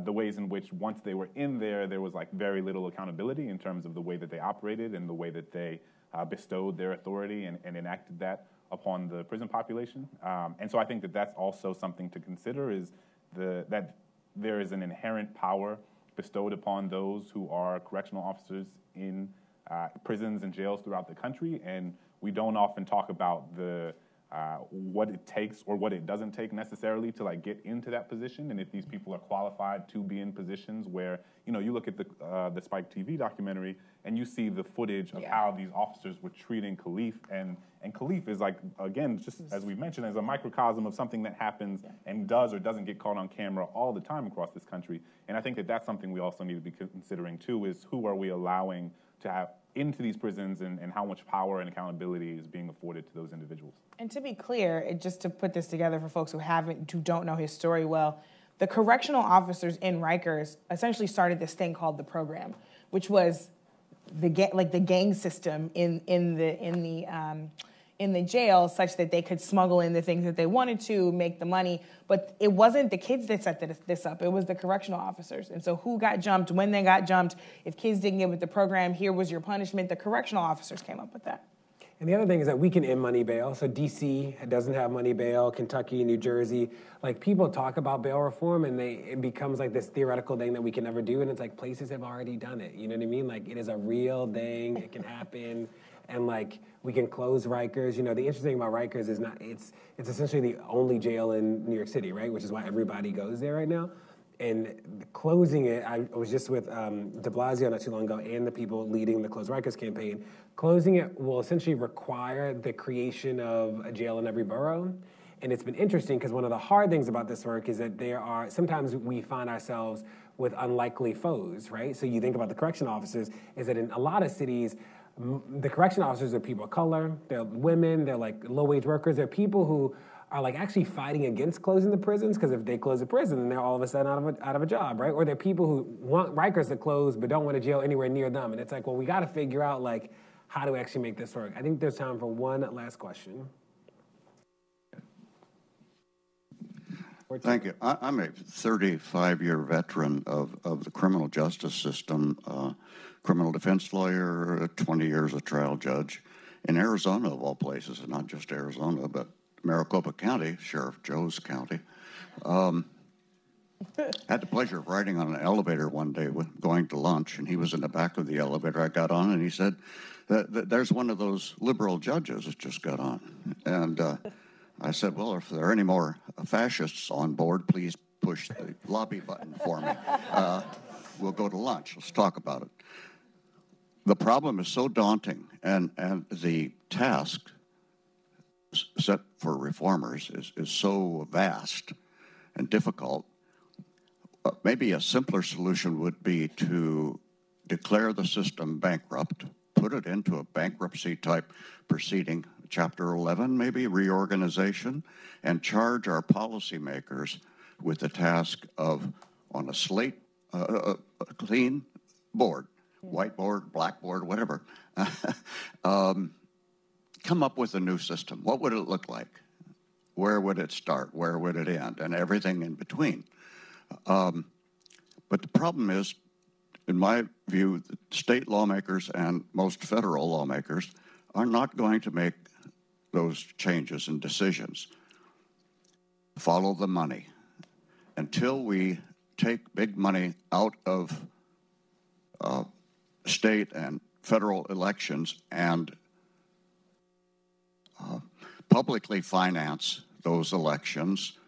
S5: the ways in which once they were in there was like very little accountability in terms of the way that they operated and the way that they bestowed their authority and enacted that upon the prison population. And so I think that that's also something to consider, is that there is an inherent power bestowed upon those who are correctional officers in prisons and jails throughout the country, and we don't often talk about what it takes or what it doesn't take necessarily to like get into that position, and if these people are qualified to be in positions where, you know, you look at the Spike TV documentary and you see the footage of how these officers were treating Khalif, and Khalif is like, again, just as we've mentioned, as a microcosm of something that happens and does or doesn't get caught on camera all the time across this country. And I think that that's something we also need to be considering too, is who are we allowing to have into these prisons, and how much power and accountability is being afforded to those individuals. And
S4: to be clear, just to put this together for folks who don't know his story well, the correctional officers in Rikers essentially started this thing called the program, which was the gang system in the jail, such that they could smuggle in the things that they wanted to, make the money. But it wasn't the kids that set this up. It was the correctional officers. And so who got jumped, when they got jumped, if kids didn't get with the program, here was your punishment. The correctional officers came up with that.
S3: And the other thing is that we can end money bail. So D.C. doesn't have money bail, Kentucky, New Jersey. Like, people talk about bail reform, and it becomes like this theoretical thing that we can never do. And it's like, places have already done it. You know what I mean? Like, it is a real thing. It can happen. And like, we can close Rikers. You know, the interesting thing about Rikers is it's essentially the only jail in New York City, right? Which is why everybody goes there right now. And closing it, I was just with de Blasio not too long ago, and the people leading the Close Rikers campaign. Closing it will essentially require the creation of a jail in every borough. And it's been interesting because one of the hard things about this work is that sometimes we find ourselves with unlikely foes, right? So you think about the correction officers, is that in a lot of cities, the correction officers are people of color, they're women, they're like low-wage workers, they're people who are like actually fighting against closing the prisons, because if they close the prison, then they're all of a sudden out of a job, right? Or they're people who want Rikers to close but don't want a jail anywhere near them. And it's like, well, we got to figure out like how to actually make this work. I think there's time for one last question.
S9: Thank you. I'm a 35-year veteran of the criminal justice system, criminal defense lawyer, 20 years a trial judge in Arizona, of all places, and not just Arizona, but Maricopa County, Sheriff Joe's county. Had the pleasure of riding on an elevator one day going to lunch, and he was in the back of the elevator. I got on, and he said, there's one of those liberal judges that just got on. And I said, well, if there are any more fascists on board, please push the lobby button for me. We'll go to lunch. Let's talk about it. The problem is so daunting, and the task set for reformers is so vast and difficult. Maybe a simpler solution would be to declare the system bankrupt, put it into a bankruptcy-type proceeding, Chapter 11, maybe, reorganization, and charge our policymakers with the task of, on a slate, a clean board, whiteboard, blackboard, whatever, come up with a new system. What would it look like? Where would it start? Where would it end? And everything in between. But the problem is, in my view, state lawmakers and most federal lawmakers are not going to make those changes and decisions. Follow the money. Until we take big money out of state and federal elections and publicly finance those elections,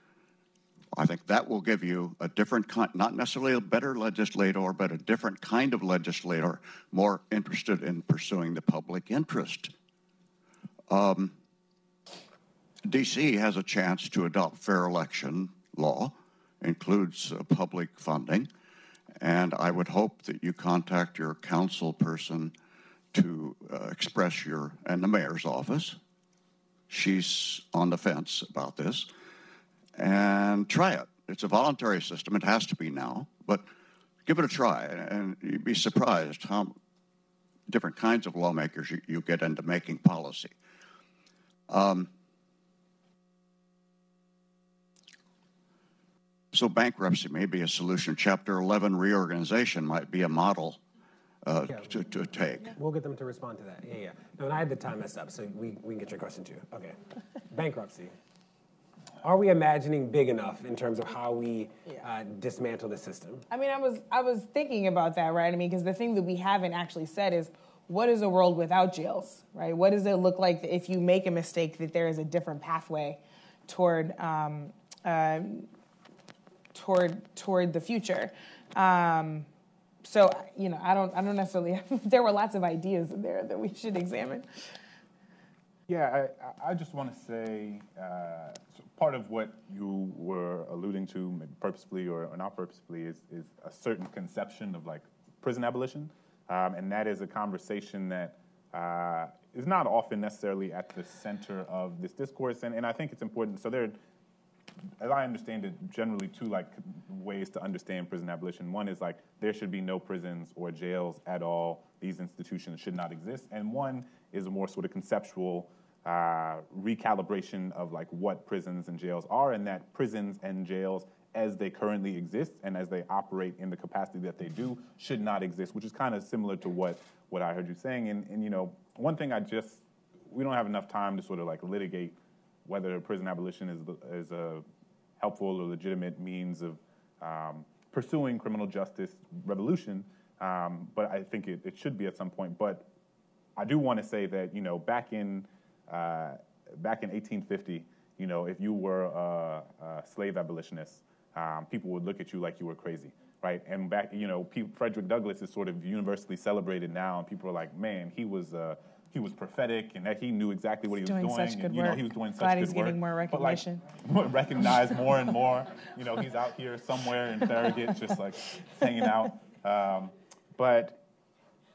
S9: I think that will give you a different kind, not necessarily a better legislator, but a different kind of legislator, more interested in pursuing the public interest. D.C. has a chance to adopt fair election law, includes public funding, and I would hope that you contact your council person to express and the mayor's office. She's on the fence about this. And try it. It's a voluntary system. It has to be now, but give it a try, and you'd be surprised how different kinds of lawmakers you get into making policy. So bankruptcy may be a solution. Chapter 11 reorganization might be a model to take.
S3: We'll get them to respond to that. Yeah. No, and I had the time messed up, so we can get your question too. Okay. Bankruptcy. Are we imagining big enough in terms of how we dismantle the system?
S4: I mean, I was thinking about that, right? I mean, because the thing that we haven't actually said is, what is a world without jails, right? What does it look like if you make a mistake, that there is a different pathway toward the future? So, you know, I don't necessarily. There were lots of ideas in there that we should examine.
S5: Yeah, I just want to say so part of what you were alluding to, maybe purposefully or not purposefully, is a certain conception of like prison abolition, and that is a conversation that is not often necessarily at the center of this discourse, and I think it's important. So there, as I understand it, generally two like ways to understand prison abolition. One is like there should be no prisons or jails at all. These institutions should not exist. And one is a more sort of conceptual recalibration of like what prisons and jails are, and that prisons and jails as they currently exist and as they operate in the capacity that they do should not exist, which is kind of similar to what I heard you saying. And you know, one thing we don't have enough time to sort of like litigate whether prison abolition is a helpful or legitimate means of pursuing criminal justice revolution, but I think it should be at some point. But I do want to say that, you know, back in 1850, you know, if you were a slave abolitionist, people would look at you like you were crazy, right? And back, you know, Frederick Douglass is sort of universally celebrated now, and people are like, man, he was prophetic, and that he knew exactly what he was doing.
S4: Such good
S5: and, you know,
S4: work.
S5: he was doing such
S4: Glad
S5: good
S4: he's getting
S5: work.
S4: more recognition.
S5: But like, recognized more and more. You know, he's out here somewhere in Farragut, just like hanging out. But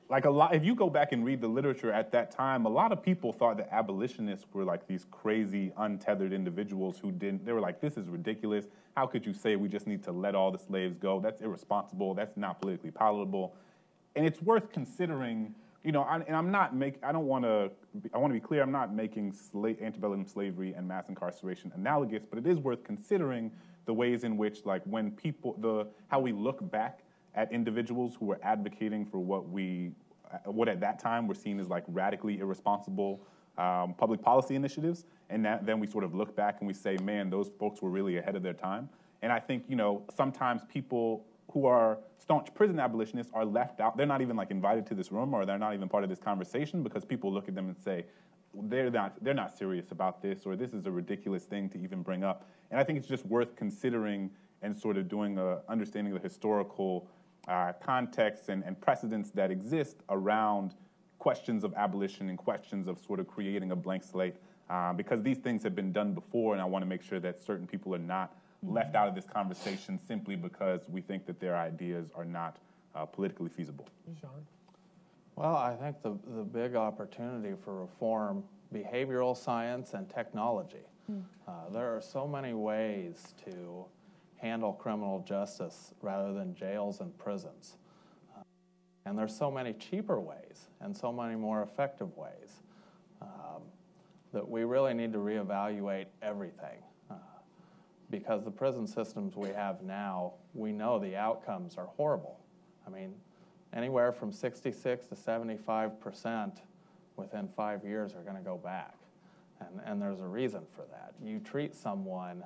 S5: like if you go back and read the literature at that time, a lot of people thought that abolitionists were like these crazy, untethered individuals they were like, this is ridiculous. How could you say we just need to let all the slaves go? That's irresponsible. That's not politically palatable. And it's worth considering, you know, I want to be clear, I'm not making antebellum slavery and mass incarceration analogous, but it is worth considering the ways in which, like, when how we look back at individuals who were advocating for what at that time were seen as like radically irresponsible public policy initiatives, and then we sort of look back and we say, man, those folks were really ahead of their time. And I think, you know, sometimes people who are staunch prison abolitionists are left out. They're not even like invited to this room, or they're not even part of this conversation, because people look at them and say, they're not serious about this, or this is a ridiculous thing to even bring up. And I think it's just worth considering and sort of doing understanding the historical context and precedents that exist around questions of abolition and questions of sort of creating a blank slate, because these things have been done before, and I want to make sure that certain people are not left out of this conversation simply because we think that their ideas are not politically feasible.
S3: Sean?
S6: Well, I think the big opportunity for reform, behavioral science and technology. There are so many ways to handle criminal justice rather than jails and prisons. And there's so many cheaper ways and so many more effective ways that we really need to reevaluate everything. Because the prison systems we have now, we know the outcomes are horrible. I mean, anywhere from 66 to 75% within 5 years are going to go back. And there's a reason for that. You treat someone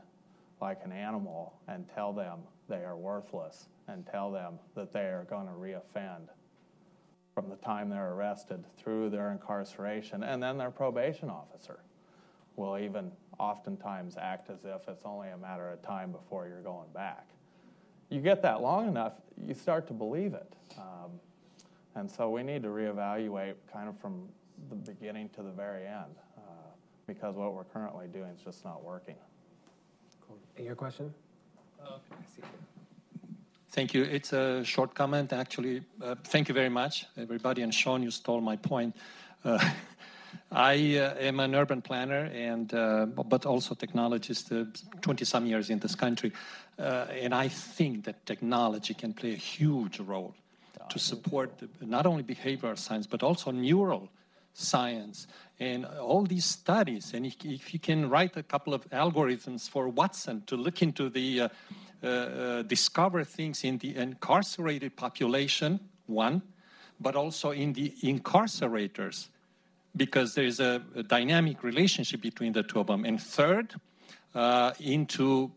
S6: like an animal and tell them they are worthless and tell them that they are going to reoffend from the time they're arrested through their incarceration, and then their probation officer will even oftentimes act as if it's only a matter of time before you're going back. You get that long enough, you start to believe it. And so we need to reevaluate kind of from the beginning to the very end, because what we're currently doing is just not working.
S3: Cool. And your question?
S10: Thank you. It's a short comment, actually. Thank you very much, everybody. And Sean, you stole my point. I am an urban planner, and but also technologist, 20-some years in this country. And I think that technology can play a huge role to support not only behavioral science, but also neural science and all these studies. And if you can write a couple of algorithms for Watson to look into the discover things in the incarcerated population, one, but also in the incarcerators, because there is a dynamic relationship between the two of them. And third, into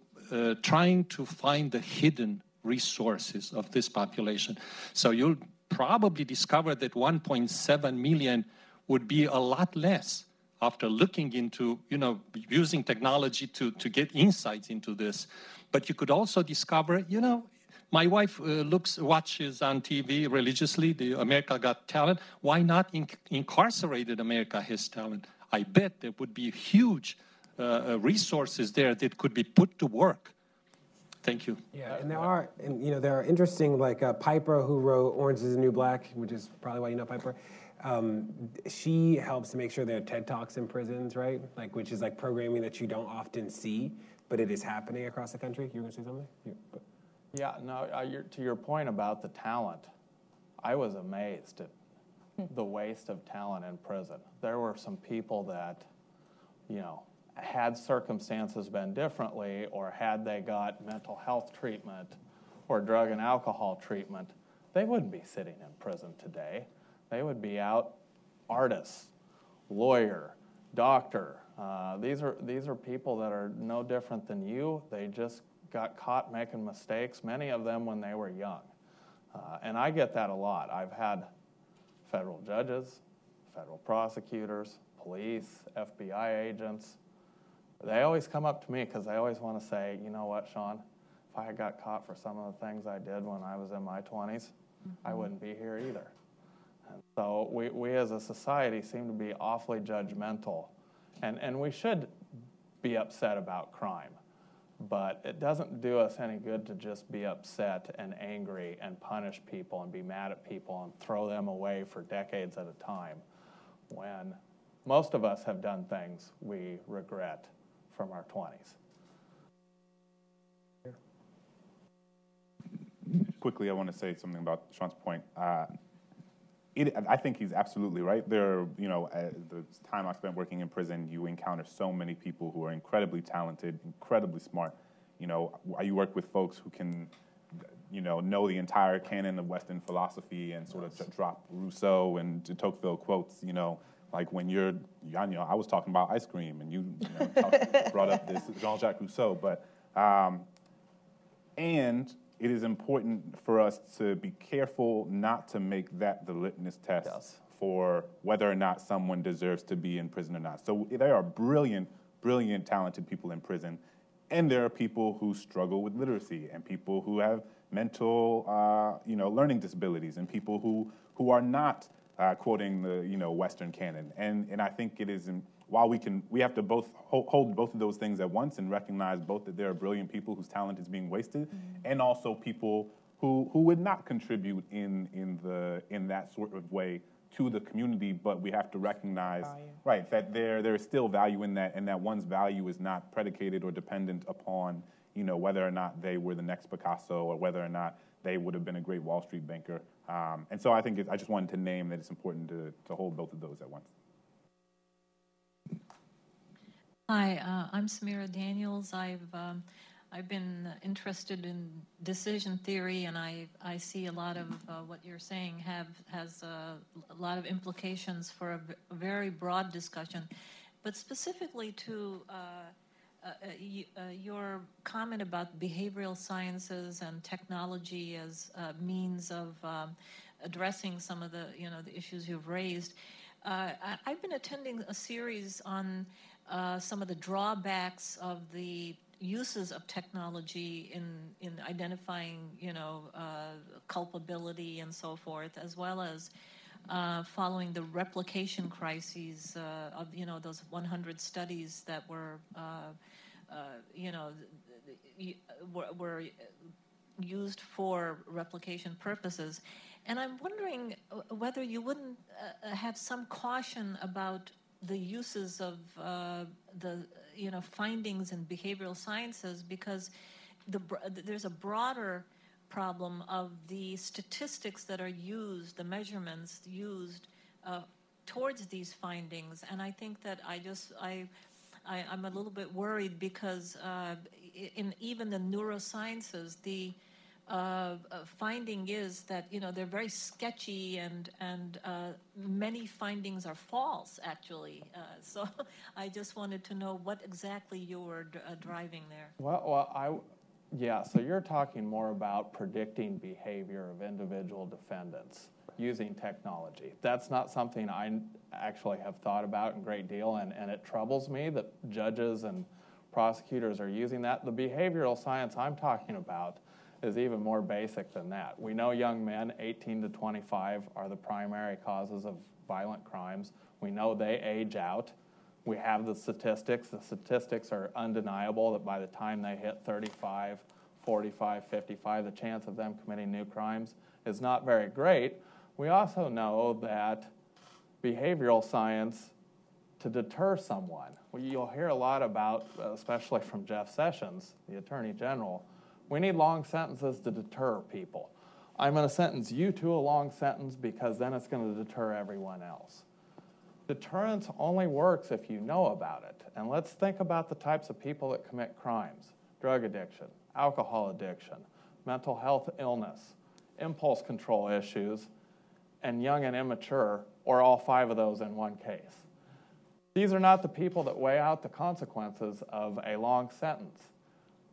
S10: trying to find the hidden resources of this population. So you'll probably discover that 1.7 million would be a lot less after looking into, using technology to get insights into this. But you could also discover, my wife watches on TV religiously, the America Got Talent. Why not incarcerated America Has Talent? I bet there would be huge resources there that could be put to work. Thank you.
S3: Yeah, and there are interesting, like Piper, who wrote Orange is the New Black, which is probably why you know Piper. She helps to make sure there are TED Talks in prisons, right? Like, which is like programming that you don't often see, but it is happening across the country. You were going to say something?
S6: Yeah, no, to your point about the talent, I was amazed at the waste of talent in prison. There were some people that, had circumstances been differently, or had they got mental health treatment or drug and alcohol treatment, they wouldn't be sitting in prison today. They would be out artists, lawyer, doctor. These are people that are no different than you. They just got caught making mistakes, many of them when they were young. And I get that a lot. I've had federal judges, federal prosecutors, police, FBI agents. They always come up to me because they always want to say, you know what, Sean, if I had got caught for some of the things I did when I was in my 20s, I wouldn't be here either. And so we as a society seem to be awfully judgmental. And we should be upset about crime. But it doesn't do us any good to just be upset and angry and punish people and be mad at people and throw them away for decades at a time, when most of us have done things we regret from our 20s.
S5: Quickly, I want to say something about Sean's point. I think he's absolutely right. The time I spent working in prison, you encounter so many people who are incredibly talented, incredibly smart. You work with folks who can, know the entire canon of Western philosophy and sort of drop Rousseau and de Tocqueville quotes, like when I was talking about ice cream and you brought up this Jean-Jacques Rousseau, but, and it is important for us to be careful not to make that the litmus test for whether or not someone deserves to be in prison or not. So there are brilliant, talented people in prison, and there are people who struggle with literacy, and people who have mental, learning disabilities, and people who are not quoting the, Western canon. And I think it is, while we have to both hold both of those things at once and recognize both that there are brilliant people whose talent is being wasted, and also people who would not contribute in that sort of way to the community, but we have to recognize, right, that there is still value in that, and that one's value is not predicated or dependent upon, whether or not they were the next Picasso or whether or not they would have been a great Wall Street banker. And so I think I just wanted to name that it's important to hold both of those at once.
S11: Hi, I'm Samira Daniels. I've been interested in decision theory, and I see a lot of what you're saying has a lot of implications for a very broad discussion. but specifically to your comment about behavioral sciences and technology as means of addressing some of the issues you've raised. I've been attending a series on some of the drawbacks of the uses of technology in identifying, culpability and so forth, as well as following the replication crises of, those 100 studies that were, were used for replication purposes. And I'm wondering whether you wouldn't have some caution about the uses of the findings in behavioral sciences, because there's a broader problem of the statistics that are used, the measurements used towards these findings. And I think that I'm a little bit worried because in even the neurosciences, the finding is that they're very sketchy and many findings are false, actually. So I just wanted to know what exactly you were driving there.
S6: Yeah, so you're talking more about predicting behavior of individual defendants using technology. That's not something I actually have thought about in great deal, and it troubles me that judges and prosecutors are using that. The behavioral science I'm talking about is even more basic than that. We know young men, 18 to 25, are the primary causes of violent crimes. We know they age out. We have the statistics. The statistics are undeniable that by the time they hit 35, 45, 55, the chance of them committing new crimes is not very great. We also know that behavioral science, to deter someone, you'll hear a lot about, especially from Jeff Sessions, the Attorney General, we need long sentences to deter people. I'm going to sentence you to a long sentence because then it's going to deter everyone else. Deterrence only works if you know about it. And let's think about the types of people that commit crimes: drug addiction, alcohol addiction, mental health illness, impulse control issues, and young and immature, or all 5 of those in one case. These are not the people that weigh out the consequences of a long sentence.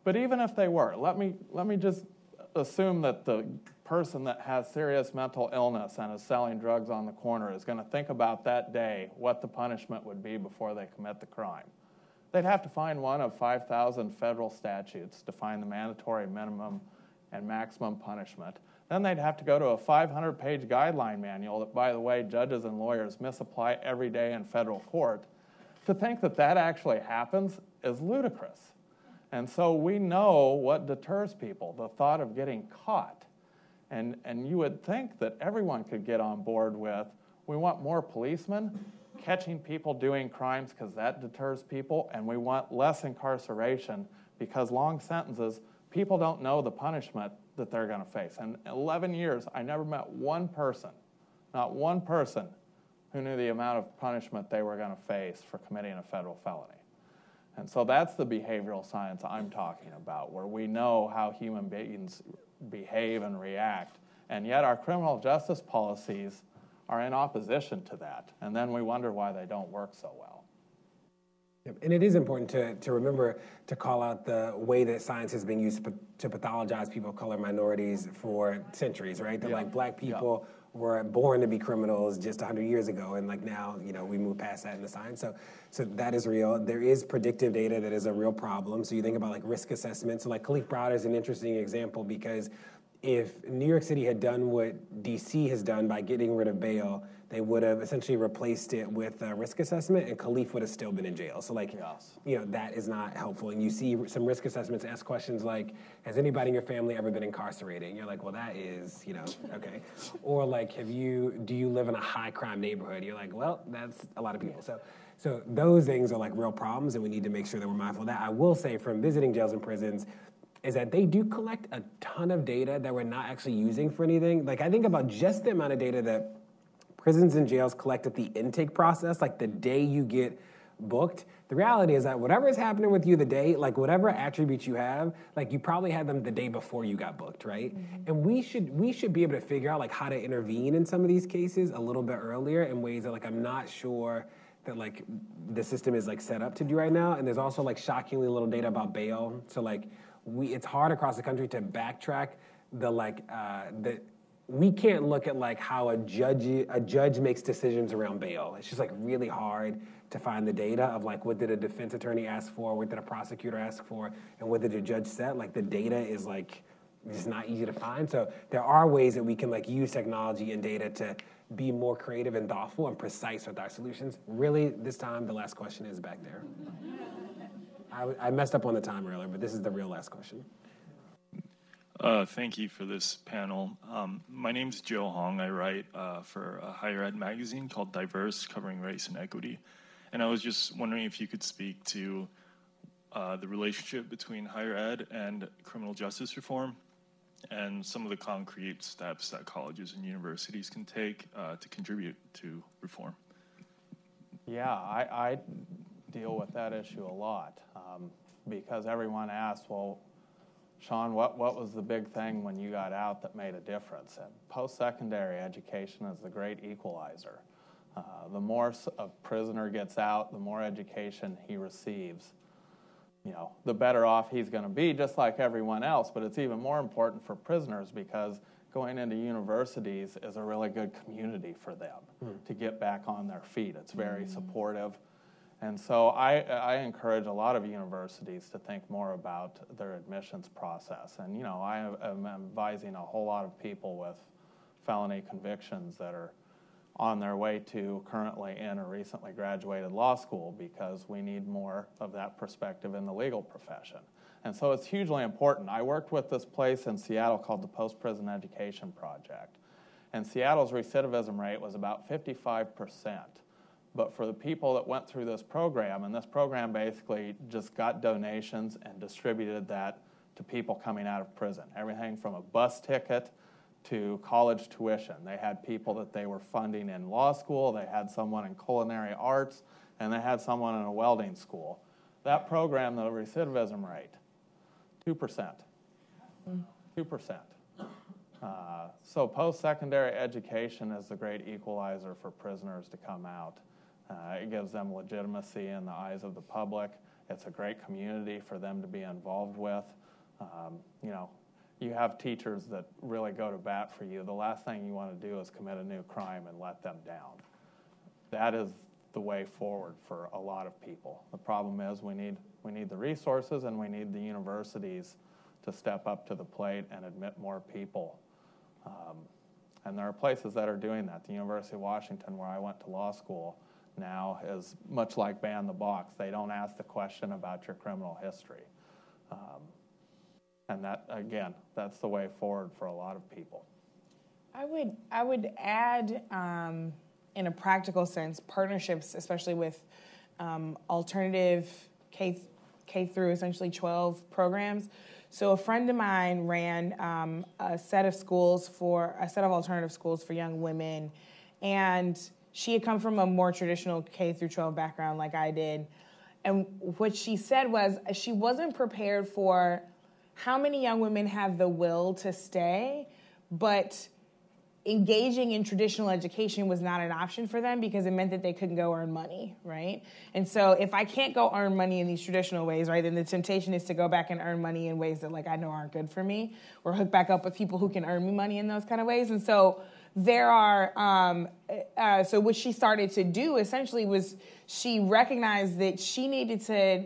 S6: But even if they were, let me just assume that the person that has serious mental illness and is selling drugs on the corner is going to think about that day what the punishment would be before they commit the crime. They'd have to find one of 5,000 federal statutes to find the mandatory minimum and maximum punishment. Then they'd have to go to a 500-page guideline manual that, by the way, judges and lawyers misapply every day in federal court. To think that that actually happens is ludicrous. And so we know what deters people, the thought of getting caught. And you would think that everyone could get on board with, we want more policemen catching people doing crimes because that deters people, and we want less incarceration because long sentences, people don't know the punishment that they're going to face. And in 11 years, I never met one person, not one person, who knew the amount of punishment they were going to face for committing a federal felony. And so that's the behavioral science I'm talking about, where we know how human beings behave and react, and yet our criminal justice policies are in opposition to that, and then we wonder why they don't work so well.
S3: And it is important to remember to call out the way that science has been used to pathologize people of color, minorities for centuries, right? That like black people were born to be criminals just 100 years ago, and like now, we move past that in the science. So that is real. There is predictive data that is a real problem. So you think about like risk assessment. So like Khalif Browder is an interesting example, because if New York City had done what DC has done by getting rid of bail, they would have essentially replaced it with a risk assessment, and Khalif would have still been in jail. So like, that is not helpful. And you see some risk assessments ask questions like, has anybody in your family ever been incarcerated? And you're like, well, that is, okay. Or like, do you live in a high crime neighborhood? You're like, well, that's a lot of people. So those things are like real problems, and we need to make sure that we're mindful of that. I will say, from visiting jails and prisons, is that they do collect a ton of data that we're not actually using for anything. Like, I think about just the amount of data that prisons and jails collect at the intake process, like the day you get booked. The reality is that whatever is happening with you the day, like whatever attributes you have, like you probably had them the day before you got booked, right? Mm-hmm. And we should be able to figure out like how to intervene in some of these cases a little bit earlier in ways that like I'm not sure that like the system is like set up to do right now, and there's also like shockingly little data about bail. So like it's hard across the country to backtrack we can't look at like how a judge makes decisions around bail. It's just like really hard to find the data of like what did a defense attorney ask for, what did a prosecutor ask for, and what did a judge set. Like the data is like just not easy to find. So there are ways that we can like use technology and data to be more creative and thoughtful and precise with our solutions. Really, this time the last question is back there. I messed up on the time earlier, but this is the real last question.
S12: Thank you for this panel. My name is Joe Hong. I write for a higher ed magazine called Diverse, covering race and equity. And I was just wondering if you could speak to the relationship between higher ed and criminal justice reform and some of the concrete steps that colleges and universities can take to contribute to reform.
S6: Yeah, I deal with that issue a lot because everyone asks, well, Sean, what was the big thing when you got out that made a difference? And post-secondary education is the great equalizer. The more a prisoner gets out, the more education he receives, the better off he's going to be, just like everyone else. But it's even more important for prisoners because going into universities is a really good community for them to get back on their feet. It's very supportive. And so I encourage a lot of universities to think more about their admissions process. And, I am advising a whole lot of people with felony convictions that are on their way to currently in or recently graduated law school because we need more of that perspective in the legal profession. And so it's hugely important. I worked with this place in Seattle called the Post-Prison Education Project. And Seattle's recidivism rate was about 55%. But for the people that went through this program, and this program basically just got donations and distributed that to people coming out of prison. Everything from a bus ticket to college tuition. They had people that they were funding in law school, they had someone in culinary arts, and they had someone in a welding school. That program, the recidivism rate, 2%. 2%. So post-secondary education is the great equalizer for prisoners to come out. It gives them legitimacy in the eyes of the public. It's a great community for them to be involved with. You have teachers that really go to bat for you. The last thing you want to do is commit a new crime and let them down. That is the way forward for a lot of people. The problem is we need the resources and we need the universities to step up to the plate and admit more people. And there are places that are doing that. The University of Washington, where I went to law school, now is much like ban the box. They don't ask the question about your criminal history. And that, again, that's the way forward for a lot of people.
S4: I would add, in a practical sense, partnerships, especially with alternative K through essentially 12 programs. So a friend of mine ran a set of alternative schools for young women, and she had come from a more traditional K through 12 background like I did. And what she said was she wasn't prepared for how many young women have the will to stay, but engaging in traditional education was not an option for them because it meant that they couldn't go earn money, right? And so if I can't go earn money in these traditional ways, right, then the temptation is to go back and earn money in ways that I know aren't good for me, or hook back up with people who can earn me money in those kind of ways. And so there are, so what she started to do essentially was she recognized that she needed to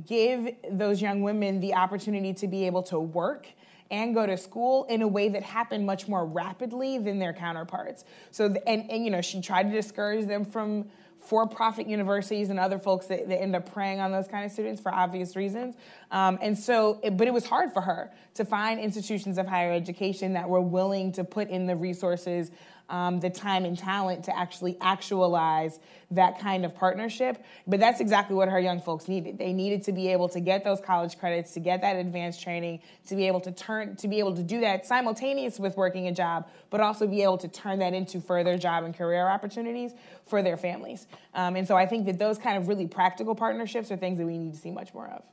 S4: give those young women the opportunity to be able to work and go to school in a way that happened much more rapidly than their counterparts. So, and she tried to discourage them from for-profit universities and other folks that end up preying on those kind of students for obvious reasons. But it was hard for her to find institutions of higher education that were willing to put in the resources, the time and talent to actually actualize that kind of partnership. But that's exactly what her young folks needed. They needed to be able to get those college credits, to get that advanced training, to be able to do that simultaneous with working a job, but also be able to turn that into further job and career opportunities for their families. And so I think that those kind of really practical partnerships are things that we need to see much more of.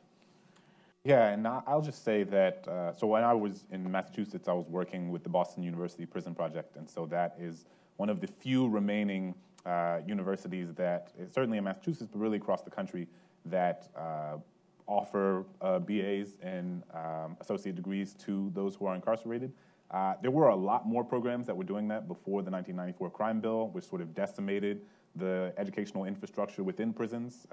S5: Yeah, and I'll just say that, so when I was in Massachusetts, I was working with the Boston University Prison Project, and so that is one of the few remaining universities that, certainly in Massachusetts, but really across the country, that offer BAs and associate degrees to those who are incarcerated. There were a lot more programs that were doing that before the 1994 crime bill, which sort of decimated the educational infrastructure within prisons.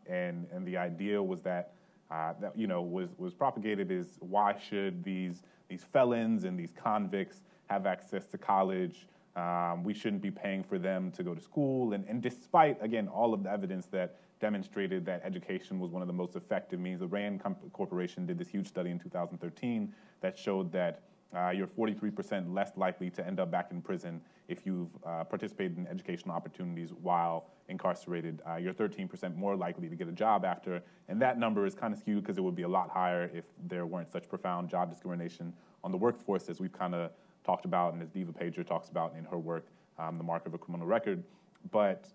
S5: And the idea was that, was propagated is, why should these felons and these convicts have access to college? We shouldn't be paying for them to go to school. And despite, again, all of the evidence that demonstrated that education was one of the most effective means, the Rand Corporation did this huge study in 2013 that showed that you're 43% less likely to end up back in prison if you've participated in educational opportunities while incarcerated. You're 13% more likely to get a job after, and that number is kind of skewed because it would be a lot higher if there weren't such profound job discrimination on the workforce, as we've kind of talked about and as Diva Pager talks about in her work, The Mark of a Criminal Record. But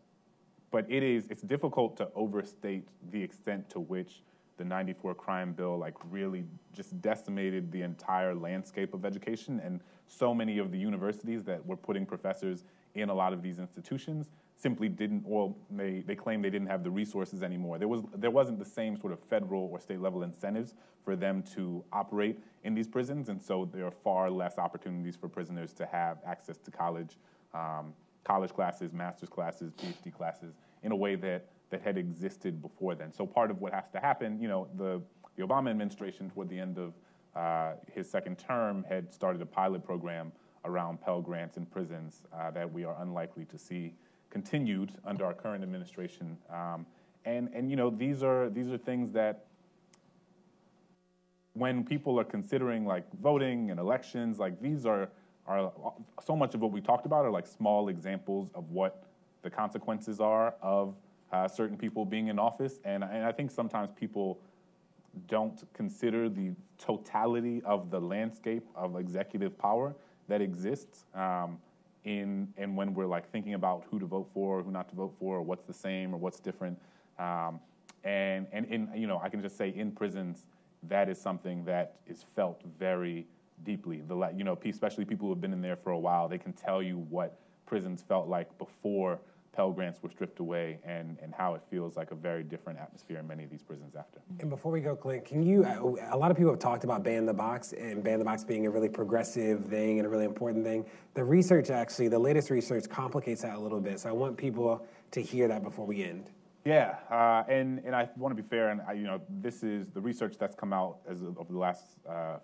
S5: it's difficult to overstate the extent to which the 94 crime bill really just decimated the entire landscape of education, and so many of the universities that were putting professors in a lot of these institutions simply didn't, or they claim they didn't have the resources anymore. There wasn't the same sort of federal or state level incentives for them to operate in these prisons, and so there are far less opportunities for prisoners to have access to college classes, master's classes, PhD classes, in a way that had existed before then. So part of what has to happen, the Obama administration toward the end of his second term had started a pilot program around Pell Grants in prisons that we are unlikely to see continued under our current administration. These are things that, when people are considering voting and elections, these are so much of what we talked about are small examples of what the consequences are of certain people being in office, and I think sometimes people don't consider the totality of the landscape of executive power that exists when we're thinking about who to vote for, who not to vote for, or what's the same or what's different. I can just say in prisons, that is something that is felt very deeply. Especially people who have been in there for a while, they can tell you what prisons felt like before Pell Grants were stripped away, and how it feels like a very different atmosphere in many of these prisons after.
S3: And before we go, Clint, a lot of people have talked about ban the box, and ban the box being a really progressive thing and a really important thing. The research, actually, the latest research complicates that a little bit, so I want people to hear that before we end.
S5: Yeah, and I want to be fair, and this is the research that's come out over the last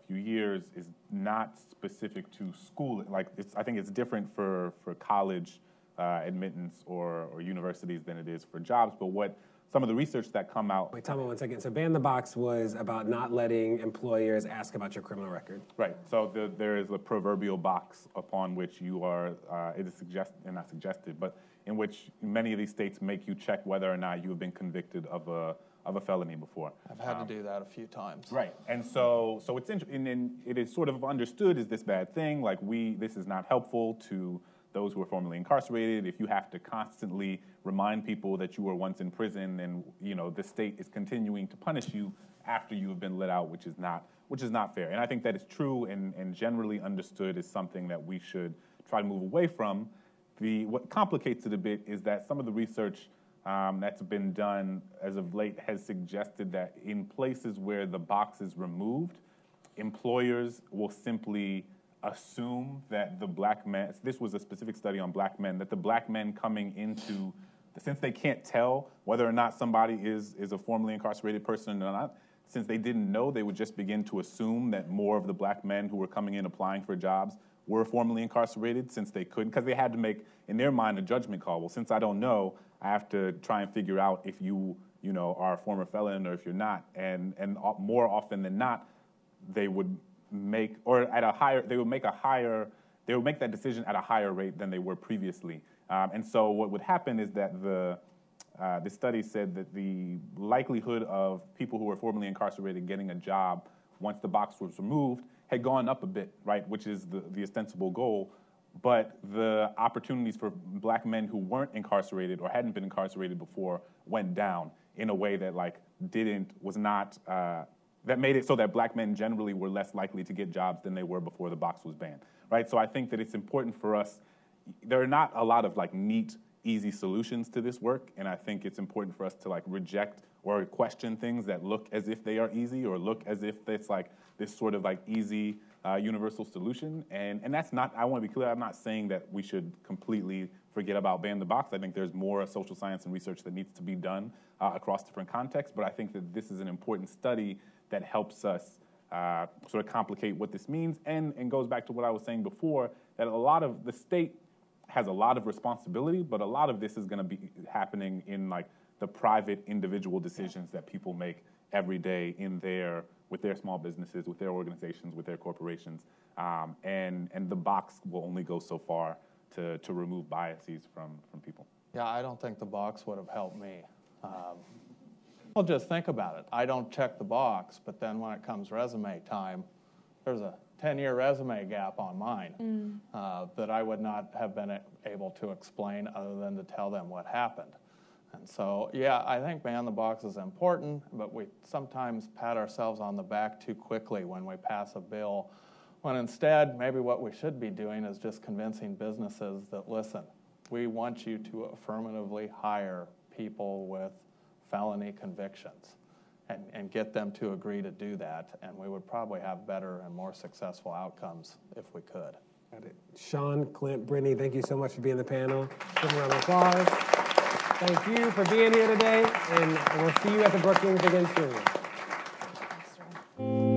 S5: few years is not specific to school. I think it's different for college admittance or universities than it is for jobs. But what some of the research that come out...
S3: Wait, tell me 1 second. So ban the box was about not letting employers ask about your criminal record.
S5: Right. So there is a proverbial box upon which you are, it is not suggested, but in which many of these states make you check whether or not you have been convicted of a felony before.
S6: I've had to do that a few times.
S5: Right. And so it's interesting, and it is sort of understood as this bad thing, this is not helpful to those who are formerly incarcerated. If you have to constantly remind people that you were once in prison, and the state is continuing to punish you after you have been let out, which is not fair. And I think that is true and generally understood as something that we should try to move away from. What complicates it a bit is that some of the research that's been done as of late has suggested that in places where the box is removed, employers will simply assume that the black men, this was a specific study on black men, that the black men coming into, since they can't tell whether or not somebody is a formerly incarcerated person or not, since they didn't know, they would just begin to assume that more of the black men who were coming in applying for jobs were formerly incarcerated, since they couldn't, because they had to make, in their mind, a judgment call. Well, since I don't know, I have to try and figure out if you are a former felon or if you're not. And more often than not, they would make, or at a higher, they would make that decision at a higher rate than they were previously. And so what would happen is that the study said that the likelihood of people who were formerly incarcerated getting a job once the box was removed had gone up a bit, right, which is the ostensible goal. But the opportunities for black men who weren't incarcerated or hadn't been incarcerated before went down in a way that that made it so that black men generally were less likely to get jobs than they were before the box was banned, right? So I think that it's important for us. There are not a lot of neat easy solutions to this work, and I think it's important for us to like reject or question things that look as if they are easy or look as if it's like this sort of like easy universal solution. And that's not, I want to be clear, I'm not saying that we should completely forget about ban the box. I think there's more social science and research that needs to be done across different contexts, but I think that this is an important study that helps us sort of complicate what this means, and goes back to what I was saying before, that a lot of the state has a lot of responsibility, but a lot of this is going to be happening in like the private individual decisions that people make every day with their small businesses, with their organizations, with their corporations, and the box will only go so far to remove biases from people.
S6: Yeah, I don't think the box would have helped me. Well, just think about it. I don't check the box, but then when it comes resume time, there's a 10-year resume gap on mine that I would not have been able to explain other than to tell them what happened. And so, yeah, I think ban the box is important, but we sometimes pat ourselves on the back too quickly when we pass a bill, when instead maybe what we should be doing is just convincing businesses that, listen, we want you to affirmatively hire people with felony convictions and get them to agree to do that, and we would probably have better and more successful outcomes if we could.
S3: Got it. Sean, Clint, Brittany, thank you so much for being on the panel. Give a round of applause. Thank you for being here today, and we'll see you at the Brookings again soon.